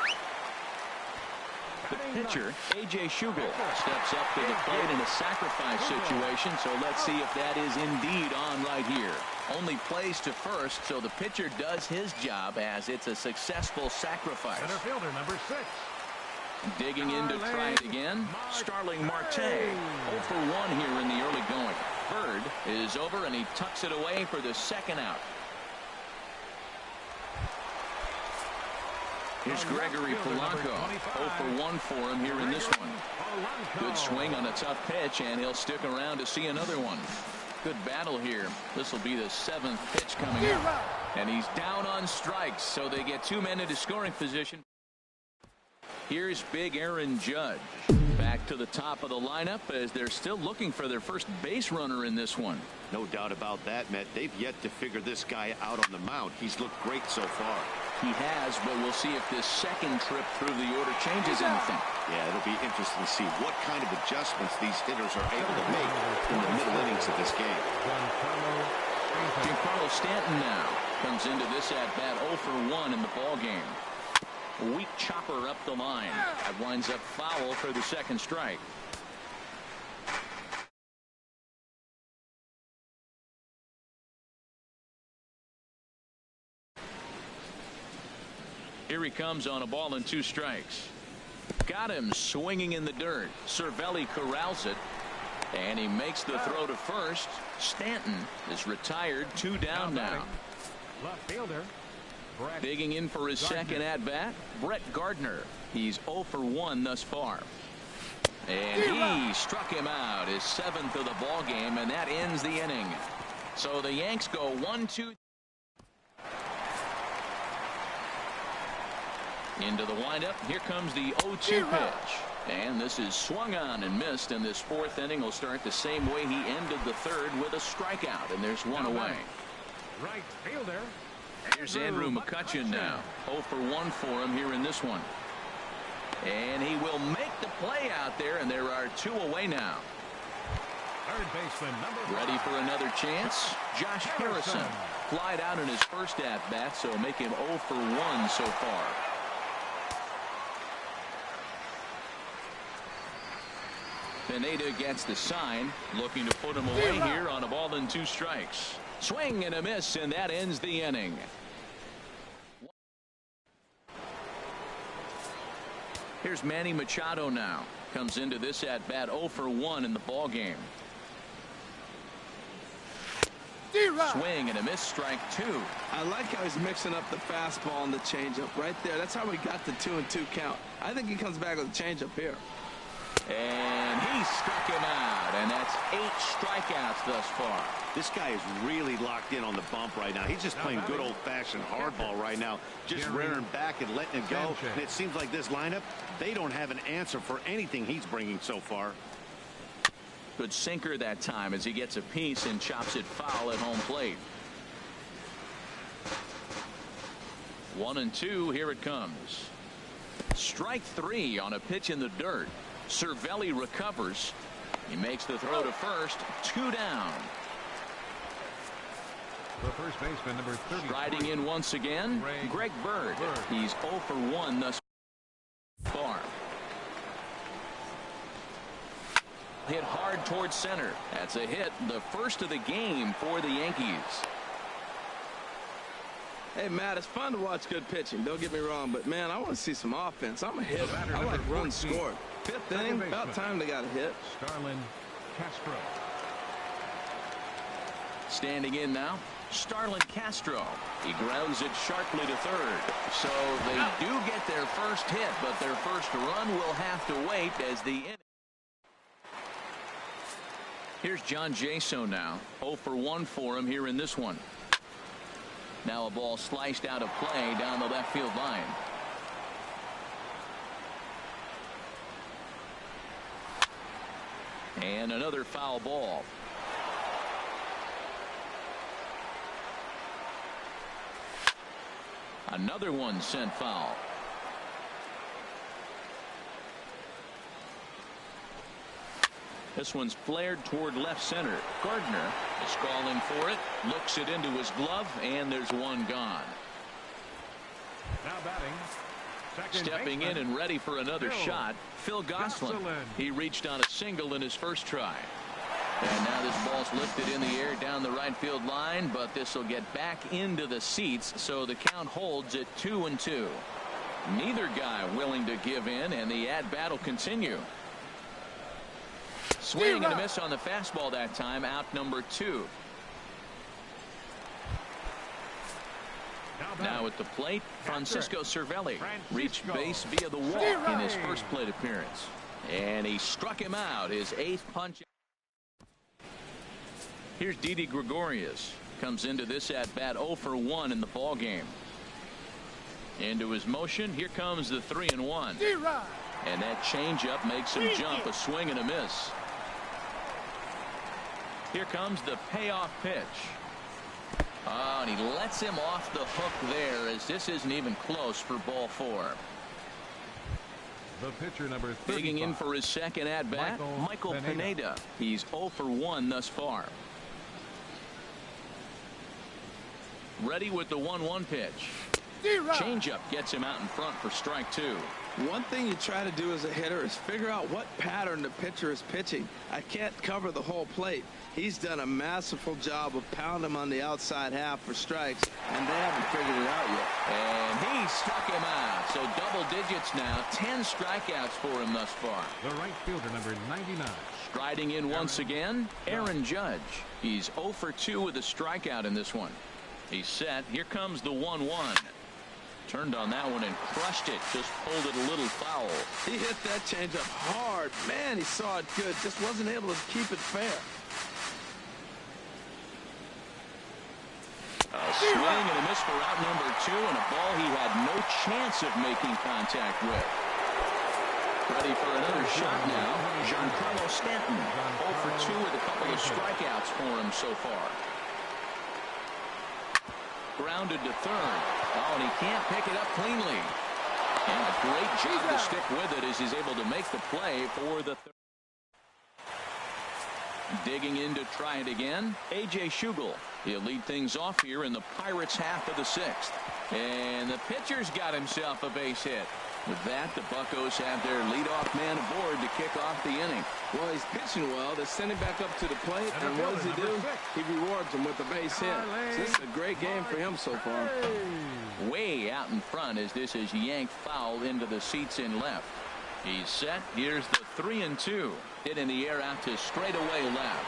The pitcher, A.J. Schugel, steps up to the plate in a sacrifice situation. So let's see if that is indeed on right here. Only plays to first, so the pitcher does his job as it's a successful sacrifice. Center fielder number 6. Digging in to try it again, Starling Marte. 0 for 1 here in the early going. Bird is over, and he tucks it away for the second out. Here's Gregory Polanco. 0 for 1 for him here in this one. Good swing on a tough pitch, and he'll stick around to see another one. Good battle here. This will be the 7th pitch coming up. And he's down on strikes, so they get 2 men into scoring position. Here's big Aaron Judge. Back to the top of the lineup as they're still looking for their first base runner in this one. No doubt about that, Matt. They've yet to figure this guy out on the mound. He's looked great so far. He has, but we'll see if this second trip through the order changes anything. Yeah, it'll be interesting to see what kind of adjustments these hitters are able to make in the middle innings of this game. Giancarlo Stanton now comes into this at-bat 0 for 1 in the ball game. Weak chopper up the line. That winds up foul for the second strike. Here he comes on a ball and 2 strikes. Got him swinging in the dirt. Cervelli corrals it, and he makes the throw to first. Stanton is retired. 2 down now. Left fielder. Digging in for his second at-bat, Brett Gardner. He's 0 for 1 thus far. And he struck him out, his 7th of the ball game, and that ends the inning. So the Yanks go 1-2. Into the windup. Here comes the 0-2 pitch. And this is swung on and missed, and this 4th inning will start the same way he ended the 3rd with a strikeout, and there's 1 away. Right fielder. Here's Andrew McCutchen now. 0 for 1 for him here in this one. And he will make the play out there, and there are 2 away now. Third baseman number 5. Ready for another chance? Josh Harrison flied out in his first at-bat, so make him 0 for 1 so far. Pineda gets the sign, looking to put him away here on a ball and 2 strikes. Swing and a miss, and that ends the inning. Here's Manny Machado now. Comes into this at bat 0 for 1 in the ball game. Swing and a miss, strike 2. I like how he's mixing up the fastball and the changeup right there. That's how we got the 2-2 count. I think he comes back with a changeup here. And he struck him out, and that's 8 strikeouts thus far. This guy is really locked in on the bump right now. He's just playing good old-fashioned hardball right now, just rearing back and letting it go. And it seems like this lineup, they don't have an answer for anything he's bringing so far. Good sinker that time as he gets a piece and chops it foul at home plate. 1-2, here it comes. Strike 3 on a pitch in the dirt. Cervelli recovers. He makes the throw to first. 2 down. The first baseman, number 30. Striding in once again, Greg Bird. He's 0 for 1 thus far. Hit hard towards center. That's a hit, the first of the game for the Yankees. Hey, Matt, it's fun to watch good pitching. Don't get me wrong, but, man, I want to see some offense. I'm a hitter. I like runs scored. 5th inning, about time they got a hit. Starlin Castro. Standing in now, Starlin Castro. He grounds it sharply to third. So they do get their first hit, but their first run will have to wait as the inning. Here's John Jaso now. 0 for 1 for him here in this one. Now a ball sliced out of play down the left field line. And another foul ball. Another one sent foul. This one's flared toward left center. Gardner is calling for it, looks it into his glove, and there's one gone. Now batting. Stepping in and ready for another shot, Phil Gosselin. He reached on a single in his first try. And now this ball's lifted in the air down the right field line, but this will get back into the seats, so the count holds at 2-2. Neither guy willing to give in, and the at-bat will continue. Swing and a miss on the fastball that time, out number 2. Now at the plate, Francisco Cervelli reached base via the walk in his first plate appearance. And he struck him out, his 8th punch. Here's Didi Gregorius. Comes into this at bat 0 for 1 in the ball game. Into his motion, here comes the 3-1. And that changeup makes him jump, a swing and a miss. Here comes the payoff pitch. Oh, and he lets him off the hook there, as this isn't even close for ball 4. The pitcher, number 35. Digging in for his second at bat, Michael Pineda. He's 0 for 1 thus far. Ready with the 1-1 pitch. Changeup gets him out in front for strike 2. One thing you try to do as a hitter is figure out what pattern the pitcher is pitching. I can't cover the whole plate. He's done a masterful job of pounding him on the outside half for strikes, and they haven't figured it out yet. And he struck him out. So double digits now, 10 strikeouts for him thus far. The right fielder, number 99. Striding in once again, Aaron Judge. He's 0 for 2 with a strikeout in this one. He's set. Here comes the 1-1. Turned on that one and crushed it. Just pulled it a little foul. He hit that changeup hard. Man, he saw it good. Just wasn't able to keep it fair. A swing and a miss for out number 2, and a ball he had no chance of making contact with. Ready for another shot now, Giancarlo Stanton. 0 for 2 with a couple of strikeouts for him so far. Grounded to third. Oh, and he can't pick it up cleanly. And a great job to stick with it as he's able to make the play for the third. Digging in to try it again, A.J. Schugel. He'll lead things off here in the Pirates' half of the 6th. And the pitcher's got himself a base hit. With that, the Buccos have their leadoff man aboard to kick off the inning. Well, he's pitching well. They send him back up to the plate, and what does he do? He rewards him with a base hit. So this is a great game for him so far. Way out in front as this is yanked foul into the seats in left. He's set. Here's the 3-2. Hit in the air out to straightaway left.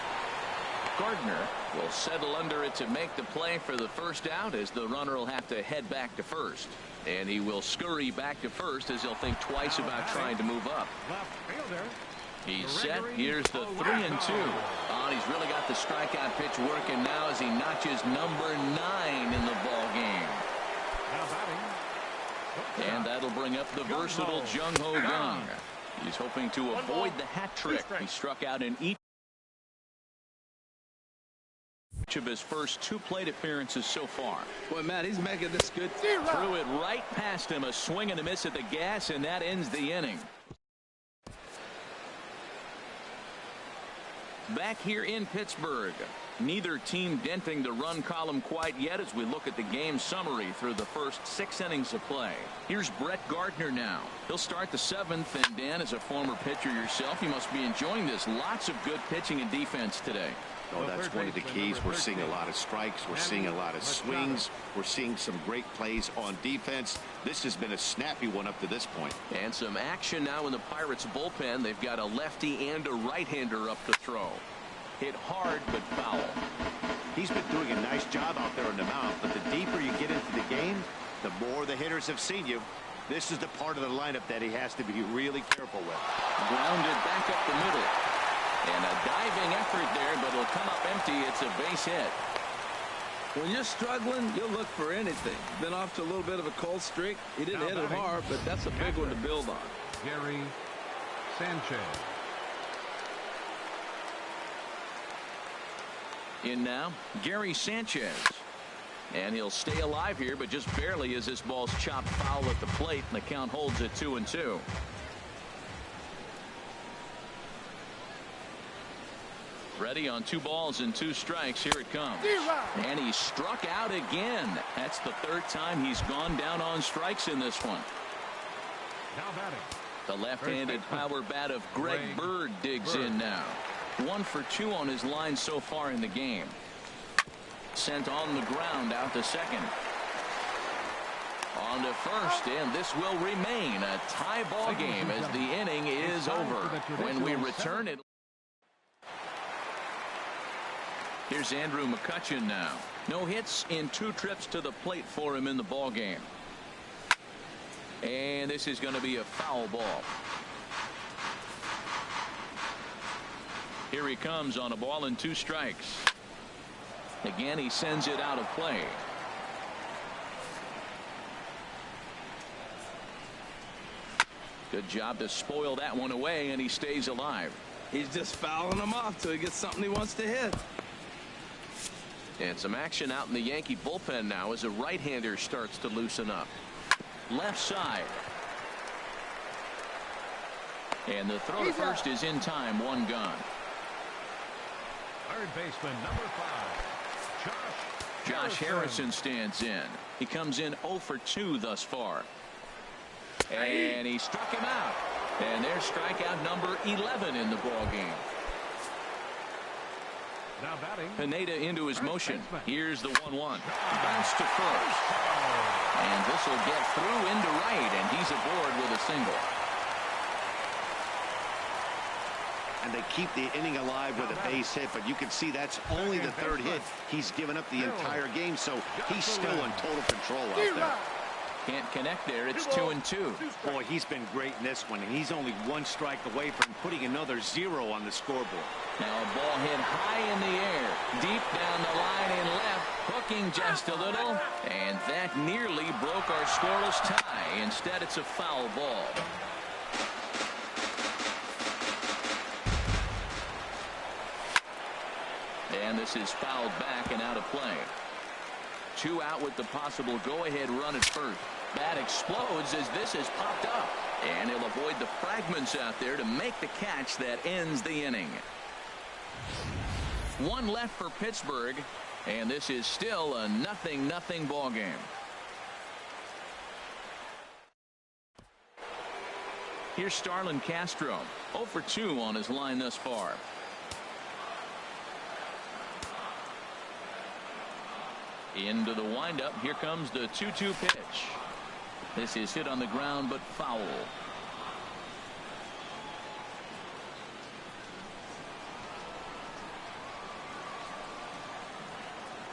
Gardner will settle under it to make the play for the first out, as the runner will have to head back to first. And he will scurry back to first as he'll think twice about trying to move up. He's set. Here's the 3-2. Oh, and he's really got the strikeout pitch working now as he notches number 9 in the ball game. And that'll bring up the versatile Jung-Ho Kang. He's hoping to avoid the hat trick. He struck out in each of his first 2 plate appearances so far. Boy, Matt, he's making this good. Threw it right past him. A swing and a miss at the gas, and that ends the inning. Back here in Pittsburgh, neither team denting the run column quite yet as we look at the game summary through the first 6 innings of play. Here's Brett Gardner now. He'll start the 7th, and Dan, as a former pitcher yourself, you must be enjoying this. Lots of good pitching and defense today. Oh, that's one of the keys. We're seeing a lot of strikes. We're seeing a lot of swings. We're seeing some great plays on defense. This has been a snappy one up to this point. And some action now in the Pirates bullpen. They've got a lefty and a right-hander up to throw. Hit hard but foul. He's been doing a nice job out there on the mound, but the deeper you get into the game, the more the hitters have seen you. This is the part of the lineup that he has to be really careful with. Grounded back up the middle. And a diving effort there, but it'll come up empty. It's a base hit. When you're struggling, you'll look for anything. Been off to a little bit of a cold streak. He didn't hit it hard, but that's a big one to build on. Gary Sanchez. In now, Gary Sanchez. And he'll stay alive here, but just barely as this ball's chopped foul at the plate, and the count holds at 2-2. Ready on 2 balls and 2 strikes. Here it comes. And he struck out again. That's the 3rd time he's gone down on strikes in this one. Now batting. The left-handed power bat of Greg Bird digs in now. 1 for 2 on his line so far in the game. Sent on the ground out to second. On to first, and this will remain a tie ball game as the inning is over. When we return it. Here's Andrew McCutchen now. No hits in 2 trips to the plate for him in the ball game. And this is going to be a foul ball. Here he comes on a ball and 2 strikes. Again, he sends it out of play. Good job to spoil that one away, and he stays alive. He's just fouling them off till he gets something he wants to hit. And some action out in the Yankee bullpen now as a right-hander starts to loosen up. Left side. And the throw to first is in time. 1 gone. Third baseman number 5, Josh Harrison stands in. He comes in 0 for 2 thus far. And he struck him out. And there's strikeout number 11 in the ball game. Now batting. Pineda into his motion. Here's the 1-1. Bounce to first. And this will get through into right, and he's aboard with a single. And they keep the inning alive with a base hit, but you can see that's only the 3rd hit he's given up the entire game, so he's still in total control out there. Can't connect there. It's 2-2. Boy, he's been great in this one, and he's only 1 strike away from putting another 0 on the scoreboard. Now a ball hit high in the air, deep down the line in left, hooking just a little, and that nearly broke our scoreless tie. Instead, it's a foul ball. And this is fouled back and out of play. 2 out with the possible go-ahead run at first. Bat explodes as this has popped up. And he'll avoid the fragments out there to make the catch that ends the inning. 1 left for Pittsburgh. And this is still a 0-0 ball game. Here's Starlin Castro. 0 for 2 on his line thus far. Into the windup. Here comes the 2-2 pitch. This is hit on the ground but foul.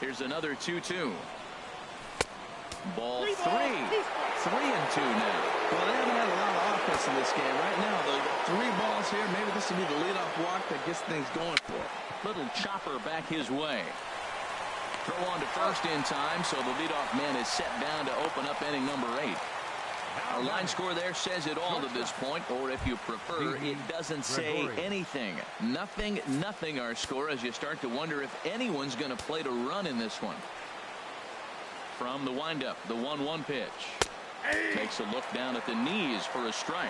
Here's another 2-2. Ball 3. 3-2 now. Well, they haven't had a lot of offense in this game. Right now, the 3 balls here, maybe this will be the leadoff walk that gets things going for it. Little chopper back his way. Throw on to first in time, so the leadoff man is set down to open up inning number 8. Our line score there says it all to this point, or if you prefer, it doesn't say anything. Nothing our score as you start to wonder if anyone's going to play to run in this one. From the windup, the 1-1 pitch. Takes a look down at the knees for a strike.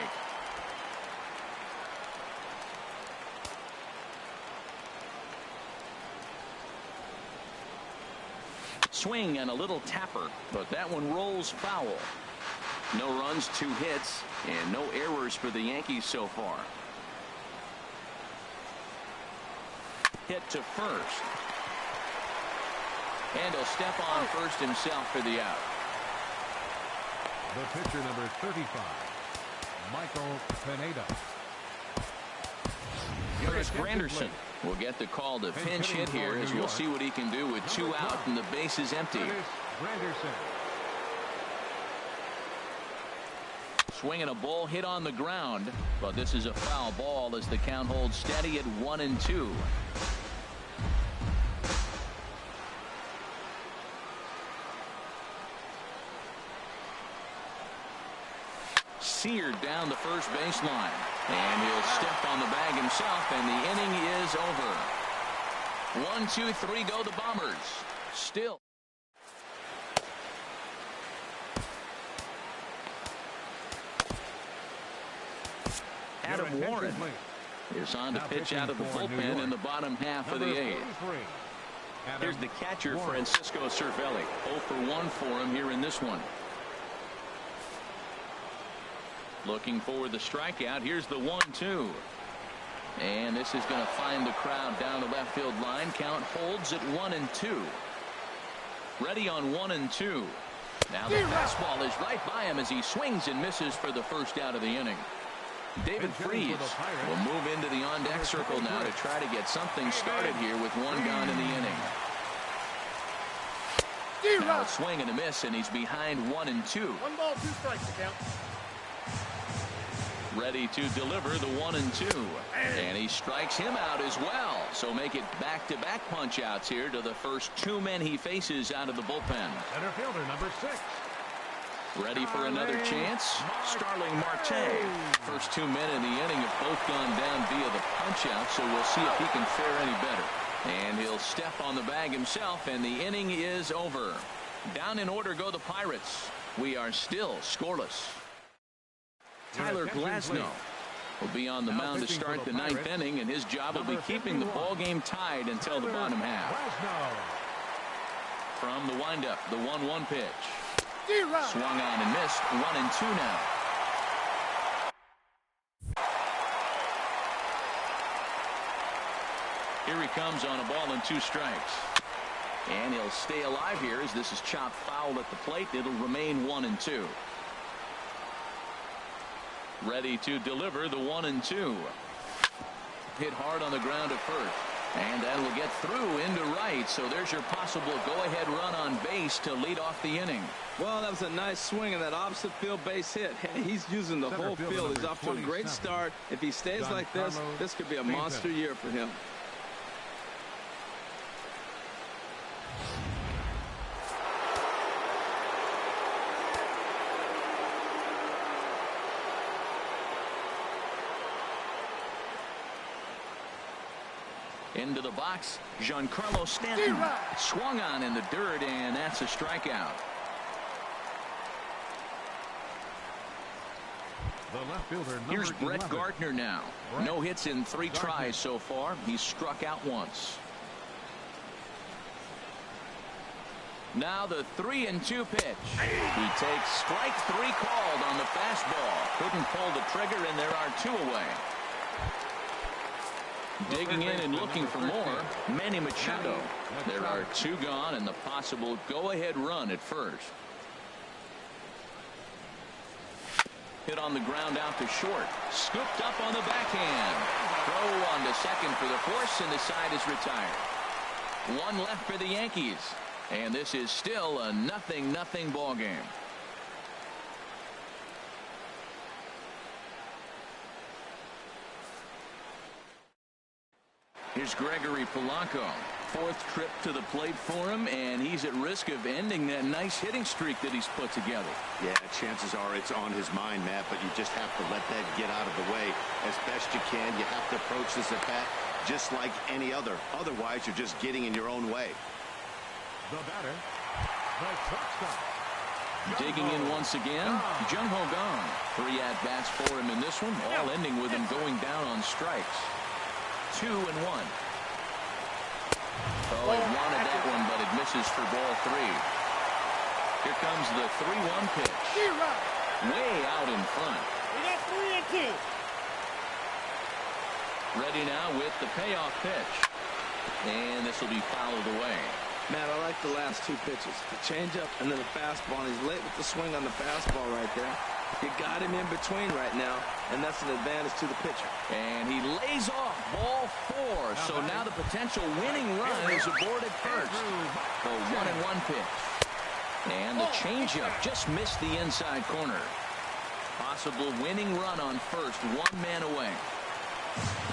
Swing and a little tapper, but that one rolls foul. No runs, 2 hits, and no errors for the Yankees so far. Hit to first. And he'll step on first himself for the out. The pitcher, number 35, Michael Pineda. Chris Granderson will get the call to pinch hit here as we'll see what he can do with 2 out and the base is empty. Swinging a ball hit on the ground, but this is a foul ball as the count holds steady at 1-2. Seared down the first baseline, and he'll step on the bag himself, and the inning is over. 1, 2, 3 go the Bombers. Still. Adam Warren is on to pitch out of the bullpen in the bottom half of the 8th. Here's the catcher, Francisco Cervelli. 0 for 1 for him here in this one. Looking for the strikeout. Here's the 1-2. And this is going to find the crowd down the left field line. Count holds at 1-2. Ready on 1-2. Now the fastball is right by him as he swings and misses for the first out of the inning. David Freese will move into the on-deck circle now to try to get something started here with 1 gone in the inning. Now a swing and a miss, and he's behind 1-2. 1 ball, 2 strikes to count. Ready to deliver the 1-2. And he strikes him out as well. So make it back-to-back punch-outs here to the first 2 men he faces out of the bullpen. Center fielder, number 6. Ready for another chance? Starling Marte. First 2 men in the inning have both gone down via the punch-out, so we'll see if he can fare any better. And he'll step on the bag himself, and the inning is over. Down in order go the Pirates. We are still scoreless. Tyler Glasnow will be on the mound to start the 9th inning, and his job will be keeping the ball game tied until the bottom half. From the windup, the 1-1 pitch. Swung on and missed. 1-2 now. Here he comes on a ball and 2 strikes. And he'll stay alive here as this is chopped foul at the plate. It'll remain 1-2. Ready to deliver the 1-2. Hit hard on the ground at first. And that will get through into right. So there's your possible go-ahead run on base to lead off the inning. Well, that was a nice swing in that opposite field base hit. He's using the whole field. He's off to a great start. If he stays like this, this could be a monster year for him. Into the box, Giancarlo Stanton swung on in the dirt, and that's a strikeout. The left fielder, here's Brett 11. Gardner now. No hits in 3 tries so far. He's struck out once. Now the 3-2 pitch. He takes strike 3 called on the fastball. Couldn't pull the trigger, and there are 2 away. Digging in and looking for more, Manny Machado. There are 2 gone and the possible go-ahead run at first. Hit on the ground out to short. Scooped up on the backhand. Throw on to second for the force, and the side is retired. 1 left for the Yankees. And this is still a 0-0 ball game. Here's Gregory Polanco. Fourth trip to the plate for him, and he's at risk of ending that nice hitting streak that he's put together. Yeah, chances are it's on his mind, Matt, but you just have to let that get out of the way as best you can. You have to approach this at bat just like any other. Otherwise, you're just getting in your own way. The batter, the shortstop. Digging in once again, Jung-Ho Kang. 3 at-bats for him in this one, all ending with him going down on strikes. 2-1. Oh, he wanted that one, but it misses for ball 3. Here comes the 3-1 pitch. Way out in front. We got 3-2. Ready now with the payoff pitch. And this will be fouled away. Man, I like the last 2 pitches. The changeup and then the fastball. And he's late with the swing on the fastball right there. You got him in between right now, and that's an advantage to the pitcher. And he lays off ball 4. So now the potential winning run is aboard at first. The 1-1 pitch. And the changeup just missed the inside corner. Possible winning run on first, 1 man away.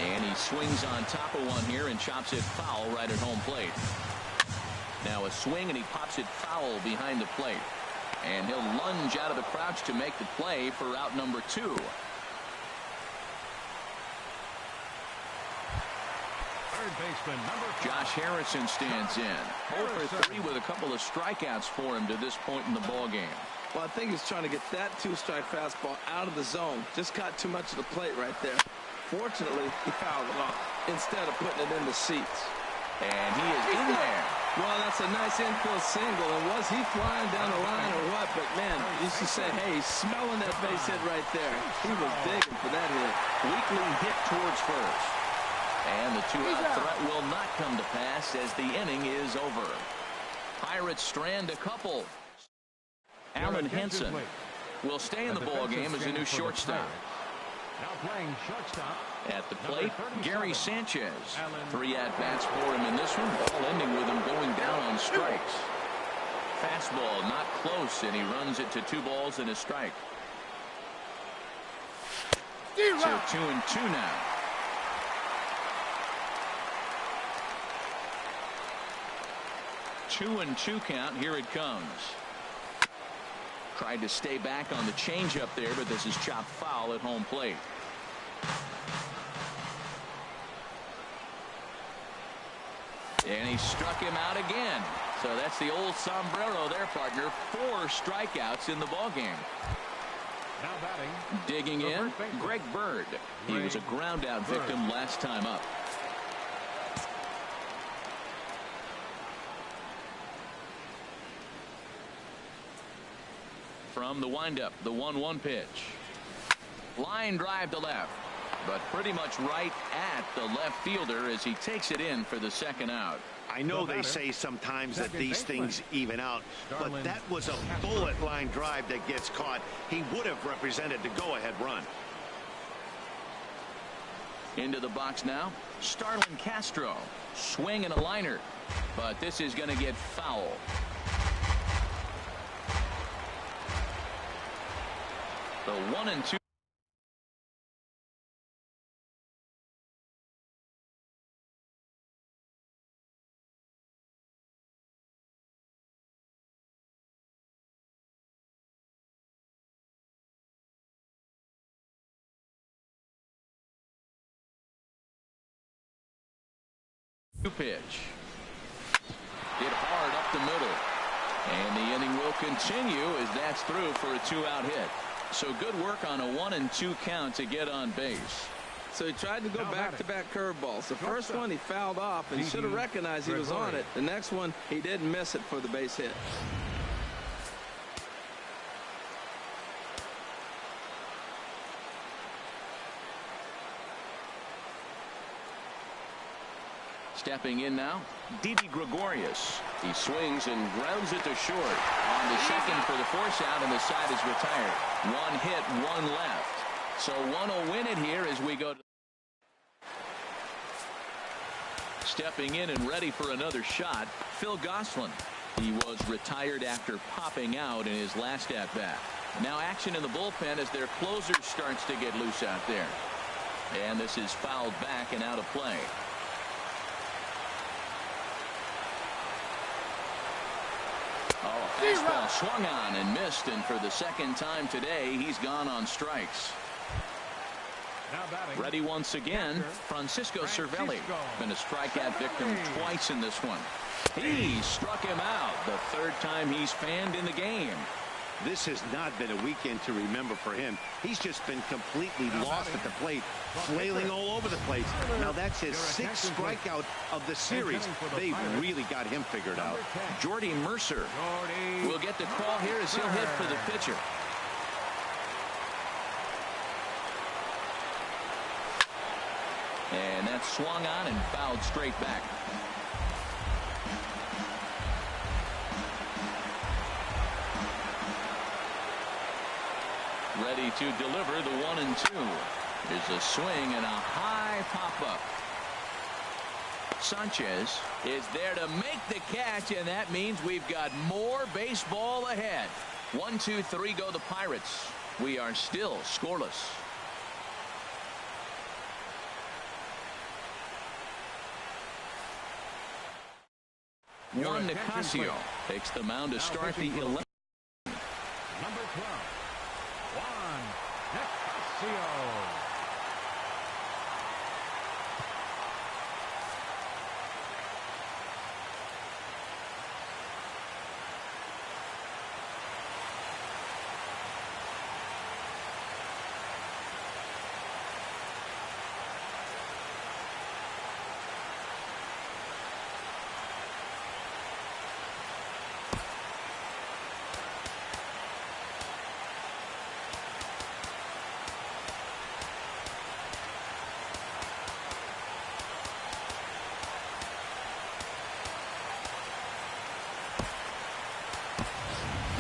And he swings on top of one here and chops it foul right at home plate. Now a swing, and he pops it foul behind the plate. And he'll lunge out of the crouch to make the play for out number 2. Third baseman, number 5. Josh Harrison stands in. 0 for 3 with a couple of strikeouts for him to this point in the ball game. Well, I think he's trying to get that 2-strike fastball out of the zone. Just caught too much of the plate right there. Fortunately, he fouled it off instead of putting it in the seats. And he is in there. Well, that's a nice infield single. And was he flying down the line or what? But, man, you should say, hey, he's smelling that base hit right there. He was digging for that hit. Weakly hit towards first. And the 2-out threat will not come to pass as the inning is over. Pirates strand a couple. Alan Henson will stay in the ball game as a new shortstop. Now playing shortstop. At the plate, Gary Sanchez. 3 at-bats for him in this one, all ending with him going down on strikes. Fastball not close, and he runs it to 2 balls and a strike. So 2-2 now. Two and 2 count. Here it comes. Tried to stay back on the changeup there, but this is chopped foul at home plate. And he struck him out again. So that's the old sombrero there, partner. 4 strikeouts in the ballgame. Now batting. Digging in, Greg Bird. He was a ground out victim last time up. From the windup, the 1-1 pitch. Line drive to left, but pretty much right at the left fielder as he takes it in for the 2nd out. I know they say sometimes that these things even out, but that was a bullet line drive that gets caught. He would have represented the go-ahead run. Into the box now, Starlin Castro. Swing and a liner, but this is going to get foul. The 1-2. Pitch. Hit hard up the middle. And the inning will continue as that's through for a 2-out hit. So good work on a 1-2 count to get on base. So he tried to go back-to-back curveballs. The first one he fouled off and should have recognized he was on it. The next one he didn't miss it for the base hit. Stepping in now, Didi Gregorius. He swings and grounds it to short. On to second for the force out, and the side is retired. 1 hit, 1 left. So one will win it here as we go. Stepping in and ready for another shot, Phil Gosselin. He was retired after popping out in his last at-bat. Now action in the bullpen as their closer starts to get loose out there. And this is fouled back and out of play. Oh, fastball swung on and missed, and for the second time today, he's gone on strikes. Ready once again, Francisco Cervelli. Been a strikeout victim twice in this one. He struck him out the third time he's fanned in the game. This has not been a weekend to remember for him. He's just been completely lost at the plate, flailing all over the place. Now that's his 6th strikeout of the series. They've really got him figured out. Jordy Mercer will get the call here as he'll hit for the pitcher. And that's swung on and fouled straight back. Ready to deliver the 1-2. There's a swing and a high pop-up. Sanchez is there to make the catch, and that means we've got more baseball ahead. 1-2-3 go the Pirates. We are still scoreless. Juan Nicasio takes the mound to start the 11th. Number 12, Juan Nicasio.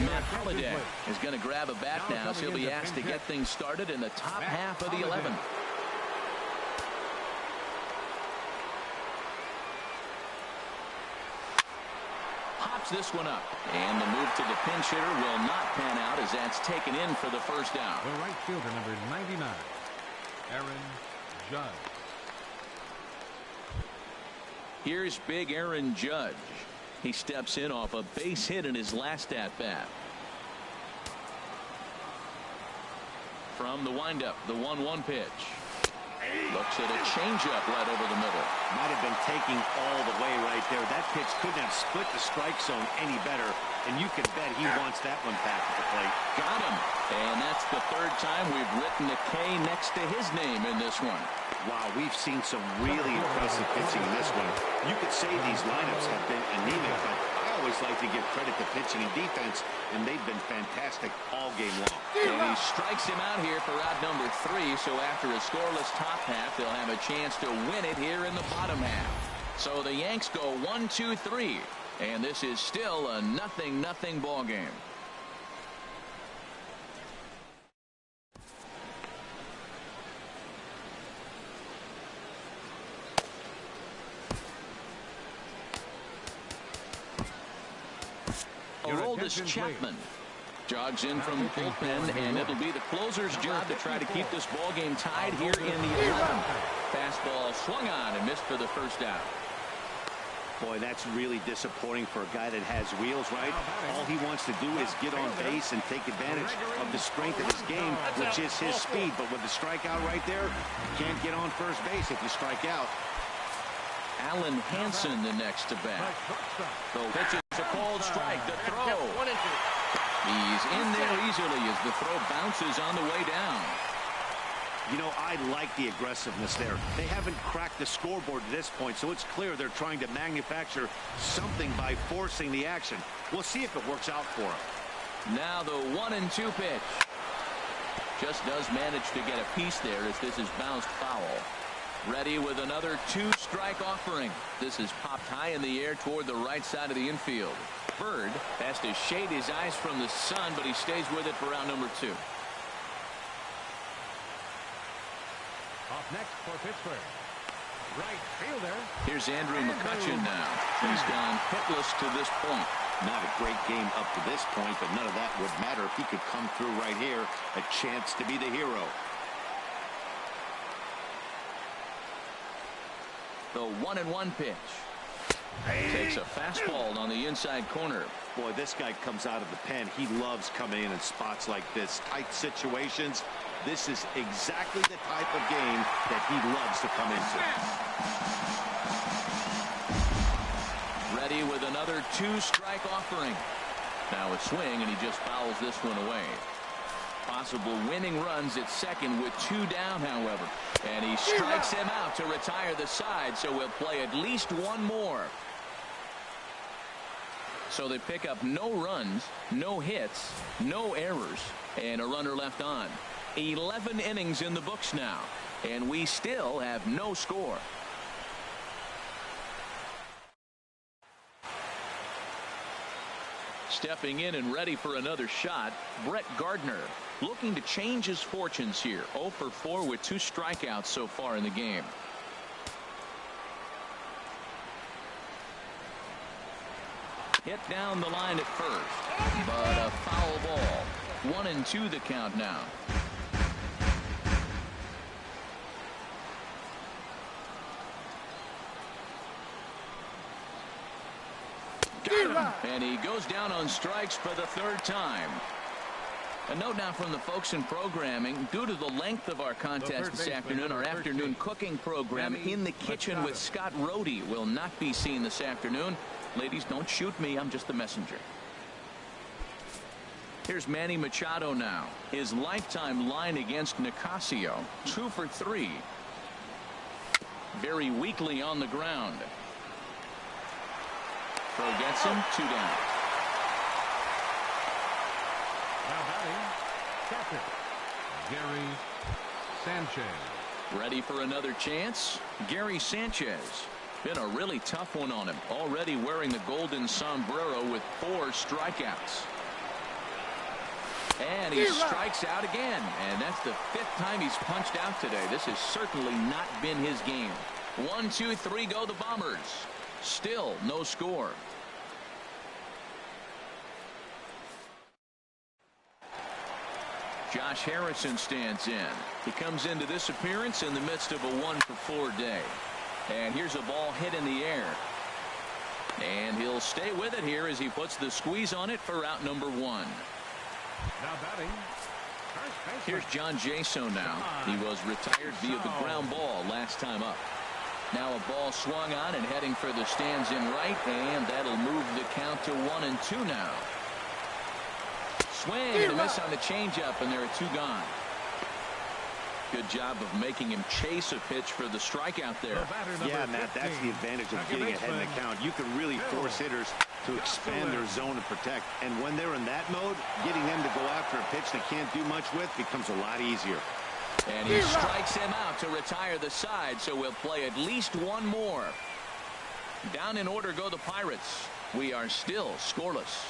Matt Holliday is going to grab a bat now, so he'll be asked to get things started in the top half of the 11th. Pops this one up, and the move to the pinch hitter will not pan out as that's taken in for the first out. The right fielder, number 99, Aaron Judge. Here's big Aaron Judge. He steps in off a base hit in his last at-bat. From the windup, the 1-1 pitch. Looks at a changeup right over the middle. Might have been taking all the way right there. That pitch couldn't have split the strike zone any better, and you can bet he wants that one back at the plate. Got him. And that's the third time we've written a K next to his name in this one. Wow, we've seen some really impressive pitching in this one. You could say these lineups have been anemic, but I always like to give credit to pitching and defense, and they've been fantastic all game long. And he strikes him out here for out number 3, so after a scoreless top half, they'll have a chance to win it here in the bottom half. So the Yanks go 1-2-3, and this is still a 0-0 ball game. Aroldis Chapman jogs in from the bullpen, and it'll be the closer's job to try to keep this ball game tied here in the 11th. Fastball swung on and missed for the first out. Boy, that's really disappointing for a guy that has wheels, right? All he wants to do is get on base and take advantage of the strength of his game, which is his speed. But with the strikeout right there, you can't get on first base if you strike out. Alan Hansen the next to bat. The pitch is a called strike. The throw. He's in there easily as the throw bounces on the way down. You know, I like the aggressiveness there. They haven't cracked the scoreboard at this point, so it's clear they're trying to manufacture something by forcing the action. We'll see if it works out for them. Now the 1-2 pitch. Just does manage to get a piece there as this is bounced foul. Ready with another 2-strike offering. This is popped high in the air toward the right side of the infield. Bird has to shade his eyes from the sun, but he stays with it for round number 2. Off next for Pittsburgh, right fielder. Here's Andrew McCutchen now. He's gone hitless to this point. Not a great game up to this point, but none of that would matter if he could come through right here. A chance to be the hero. The 1-1 pitch. Takes a fastball on the inside corner. Boy, this guy comes out of the pen. He loves coming in spots like this. Tight situations. This is exactly the type of game that he loves to come into. Ready with another 2-strike offering. Now a swing, and he just fouls this one away. Possible winning runs at second with 2 down, however. And he strikes him out to retire the side, so we'll play at least one more. So they pick up no runs, no hits, no errors, and a runner left on. 11 innings in the books now, and we still have no score. Stepping in and ready for another shot, Brett Gardner, looking to change his fortunes here. 0 for 4 with 2 strikeouts so far in the game. Hit down the line at first, but a foul ball. 1-2 the count now. Got him. And he goes down on strikes for the 3rd time. A note now from the folks in programming. Due to the length of our contest this afternoon, our afternoon cooking program In the Kitchen with Scott Rohde will not be seen this afternoon. Ladies, don't shoot me. I'm just the messenger. Here's Manny Machado now. His lifetime line against Nicasio, 2 for 3. Very weakly on the ground. Throw gets him, 2 down. Now batting, catcher, Gary Sanchez. Ready for another chance? Gary Sanchez. Been a really tough one on him. Already wearing the golden sombrero with 4 strikeouts. And he strikes out again. And that's the 5th time he's punched out today. This has certainly not been his game. 1, 2, 3 go the Bombers. Still no score. Josh Harrison stands in. He comes into this appearance in the midst of a 1 for 4 day. And here's a ball hit in the air. And he'll stay with it here as he puts the squeeze on it for out number 1. Now batting, here's John Jaso now. He was retired via the ground ball last time up. Now a ball swung on and heading for the stands in right, and that'll move the count to 1-2 now. Swing and a miss on the changeup, and there are 2 gone. Good job of making him chase a pitch for the strikeout there. Yeah, Matt, that's the advantage of getting ahead in the count. You can really force hitters to expand their zone and protect. And when they're in that mode, getting them to go after a pitch they can't do much with becomes a lot easier. And he strikes him out to retire the side, so we'll play at least one more. Down in order go the Pirates. We are still scoreless.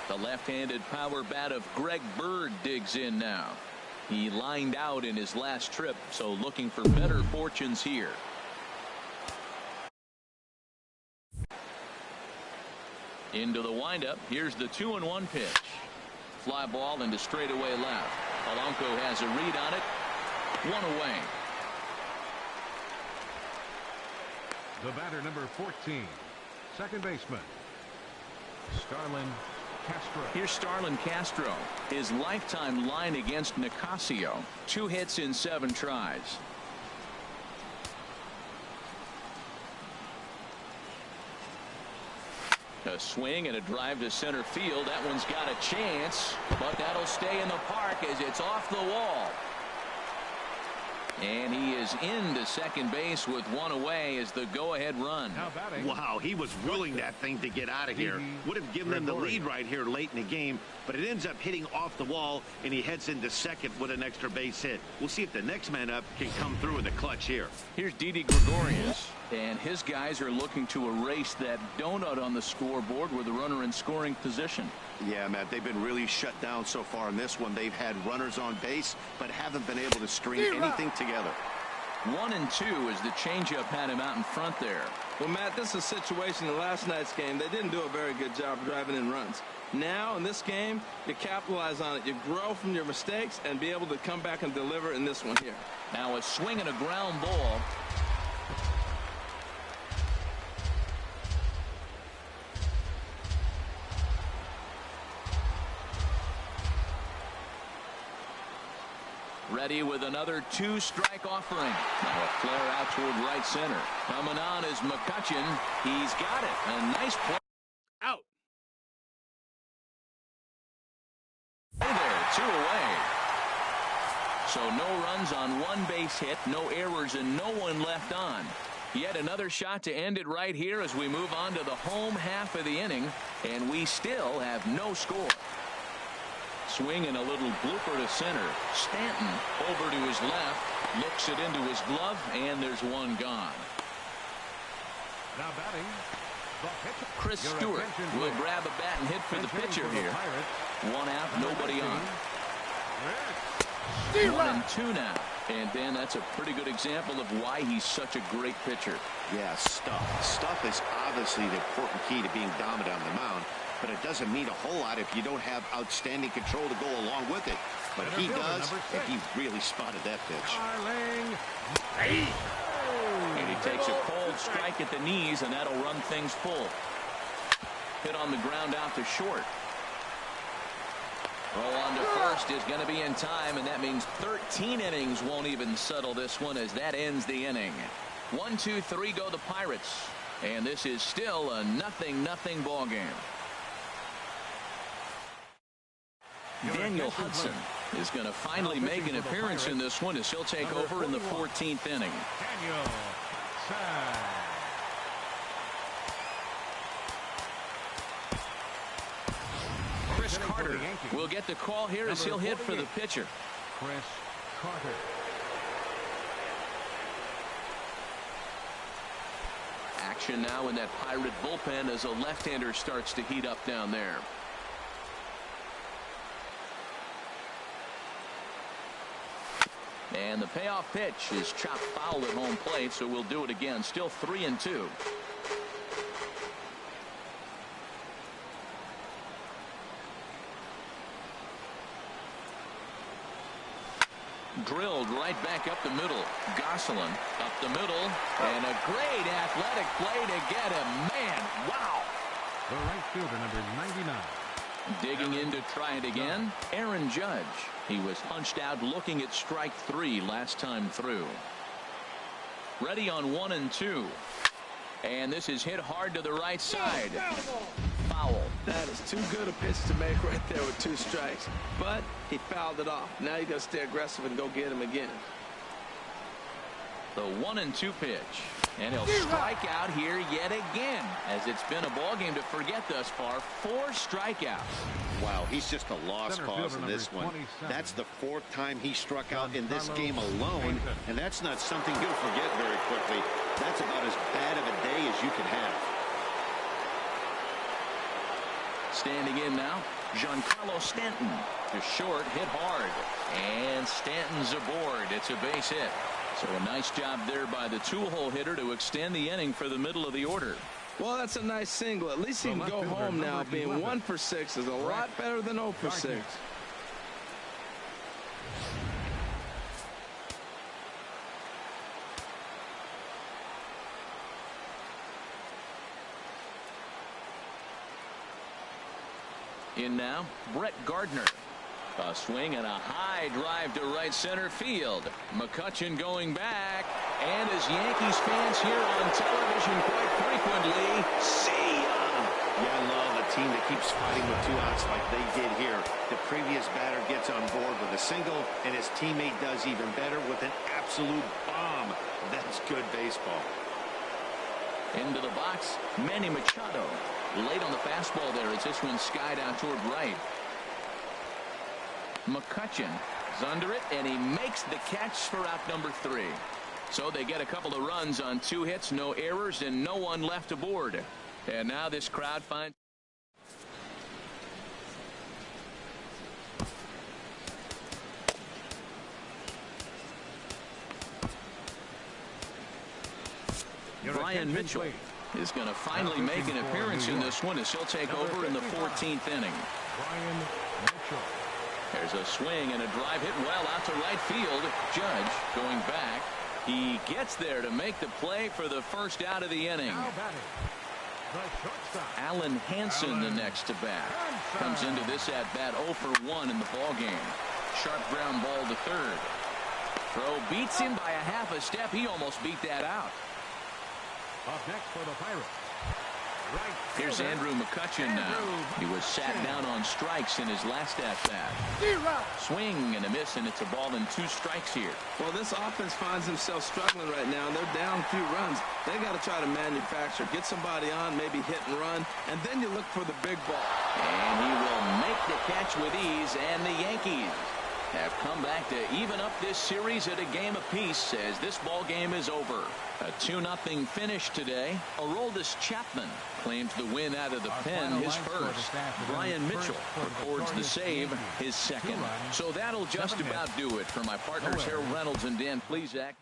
The left-handed power bat of Greg Bird digs in now. He lined out in his last trip, so looking for better fortunes here. Into the windup. Here's the 2-1 pitch. Fly ball into straightaway left. Polanco has a read on it. 1 away. The batter, number 14, second baseman, Starlin Castro. Here's Starlin Castro. His lifetime line against Nicasio. 2 hits in 7 tries. A swing and a drive to center field. That one's got a chance, but that'll stay in the park as it's off the wall. And he is into second base with 1 away as the go-ahead run. Wow, he was willing that thing to get out of here. Would have given them the lead right here late in the game, but it ends up hitting off the wall, and he heads into second with an extra base hit. We'll see if the next man up can come through with a clutch here. Here's Didi Gregorius. And his guys are looking to erase that donut on the scoreboard with the runner in scoring position. Yeah, Matt, they've been really shut down so far in this one. They've had runners on base, but haven't been able to string anything together. 1-2 as the changeup had him out in front there. Well, Matt, this is a situation in last night's game. They didn't do a very good job of driving in runs. Now, in this game, you capitalize on it. You grow from your mistakes and be able to come back and deliver in this one here. Now a swing and a ground ball. Ready with another 2-strike offering. Now a flare out toward right center. Coming on is McCutchen. He's got it. A nice play. Out. There, 2 away. So no runs on 1 base hit, no errors, and no one left on. Yet another shot to end it right here as we move on to the home half of the inning, and we still have no score. Swing and a little blooper to center. Stanton over to his left, looks it into his glove, and there's 1 gone. Now batting, the pitcher. Chris Stewart will grab a bat and hit for the pitcher here. 1 out, nobody on. 1-2 now. And Ben, that's a pretty good example of why he's such a great pitcher. Yeah, stuff is obviously the important key to being dominant on the mound, but it doesn't mean a whole lot if you don't have outstanding control to go along with it. But he does, and he really spotted that pitch. And he takes a cold strike at the knees, and that'll run things full. Hit on the ground out to short. Roll on to first is going to be in time, and that means 13 innings won't even settle this one as that ends the inning. 1, 2, 3 go the Pirates, and this is still a 0-0 ball game. Daniel Hudson is going to finally make an appearance in this one as he'll take over in the 14th inning. Chris Carter will get the call here as he'll hit for the pitcher. Chris Carter. Action now in that Pirate bullpen as a left-hander starts to heat up down there. And the payoff pitch is chopped foul at home plate, so we'll do it again. Still 3-2. Drilled right back up the middle. Gosselin up the middle, and a great athletic play to get him. Man, wow. The right fielder, number 99. Digging in to try it again, Aaron Judge. He was punched out looking at strike 3 last time through. Ready on 1-2. And this is hit hard to the right side. Foul. That is too good a pitch to make right there with 2 strikes. But he fouled it off. Now you got to stay aggressive and go get him again. The 1-2 pitch. And he'll strike out here yet again, as it's been a ball game to forget thus far. 4 strikeouts. Wow, he's just a lost cause in this one. That's the 4th time he struck out in this game alone, and that's not something you'll forget very quickly. That's about as bad of a day as you can have. Standing in now, Giancarlo Stanton. To short, hit hard. And Stanton's aboard. It's a base hit. So a nice job there by the 2-hole hitter to extend the inning for the middle of the order. Well, that's a nice single. At least he can go home now. Being 1 for 6 is a lot better than 0 for 6. In now, Brett Gardner. A swing and a high drive to right center field. McCutchen going back. And as Yankees fans here on television quite frequently, see ya! Yeah, I love a team that keeps fighting with 2 outs like they did here. The previous batter gets on board with a single, and his teammate does even better with an absolute bomb. That's good baseball. Into the box, Manny Machado. Late on the fastball there as this one skied out toward right. McCutchen is under it, and he makes the catch for out number 3. So they get a couple of runs on 2 hits, no errors, and no one left aboard. And now this crowd finds. Brian Mitchell is going to finally make an appearance in this one as he'll take over in the 14th inning. Brian Mitchell. There's a swing and a drive hit well out to right field. Judge going back. He gets there to make the play for the first out of the inning. Now batting, the shortstop. Alan Hansen the next to bat. Comes into this at bat 0 for 1 in the ball game. Sharp ground ball to third. Throw beats him by a half a step. He almost beat that out. Up next for the Pirates. Right Here's fielder, Andrew McCutchen now. He was sat down on strikes in his last at-bat. Swing and a miss, and it's a ball and 2 strikes here. Well, this offense finds themselves struggling right now. They're down a few runs. They got to try to manufacture, get somebody on, maybe hit and run, and then you look for the big ball. And he will make the catch with ease, and the Yankees have come back to even up this series at a game apiece as this ball game is over. A 2-0 finish today. Aroldis Chapman claims the win out of the pen, his first. Brian Mitchell records the save, his second. So that'll just about do it for my partners Harold Reynolds and Dan Plesac.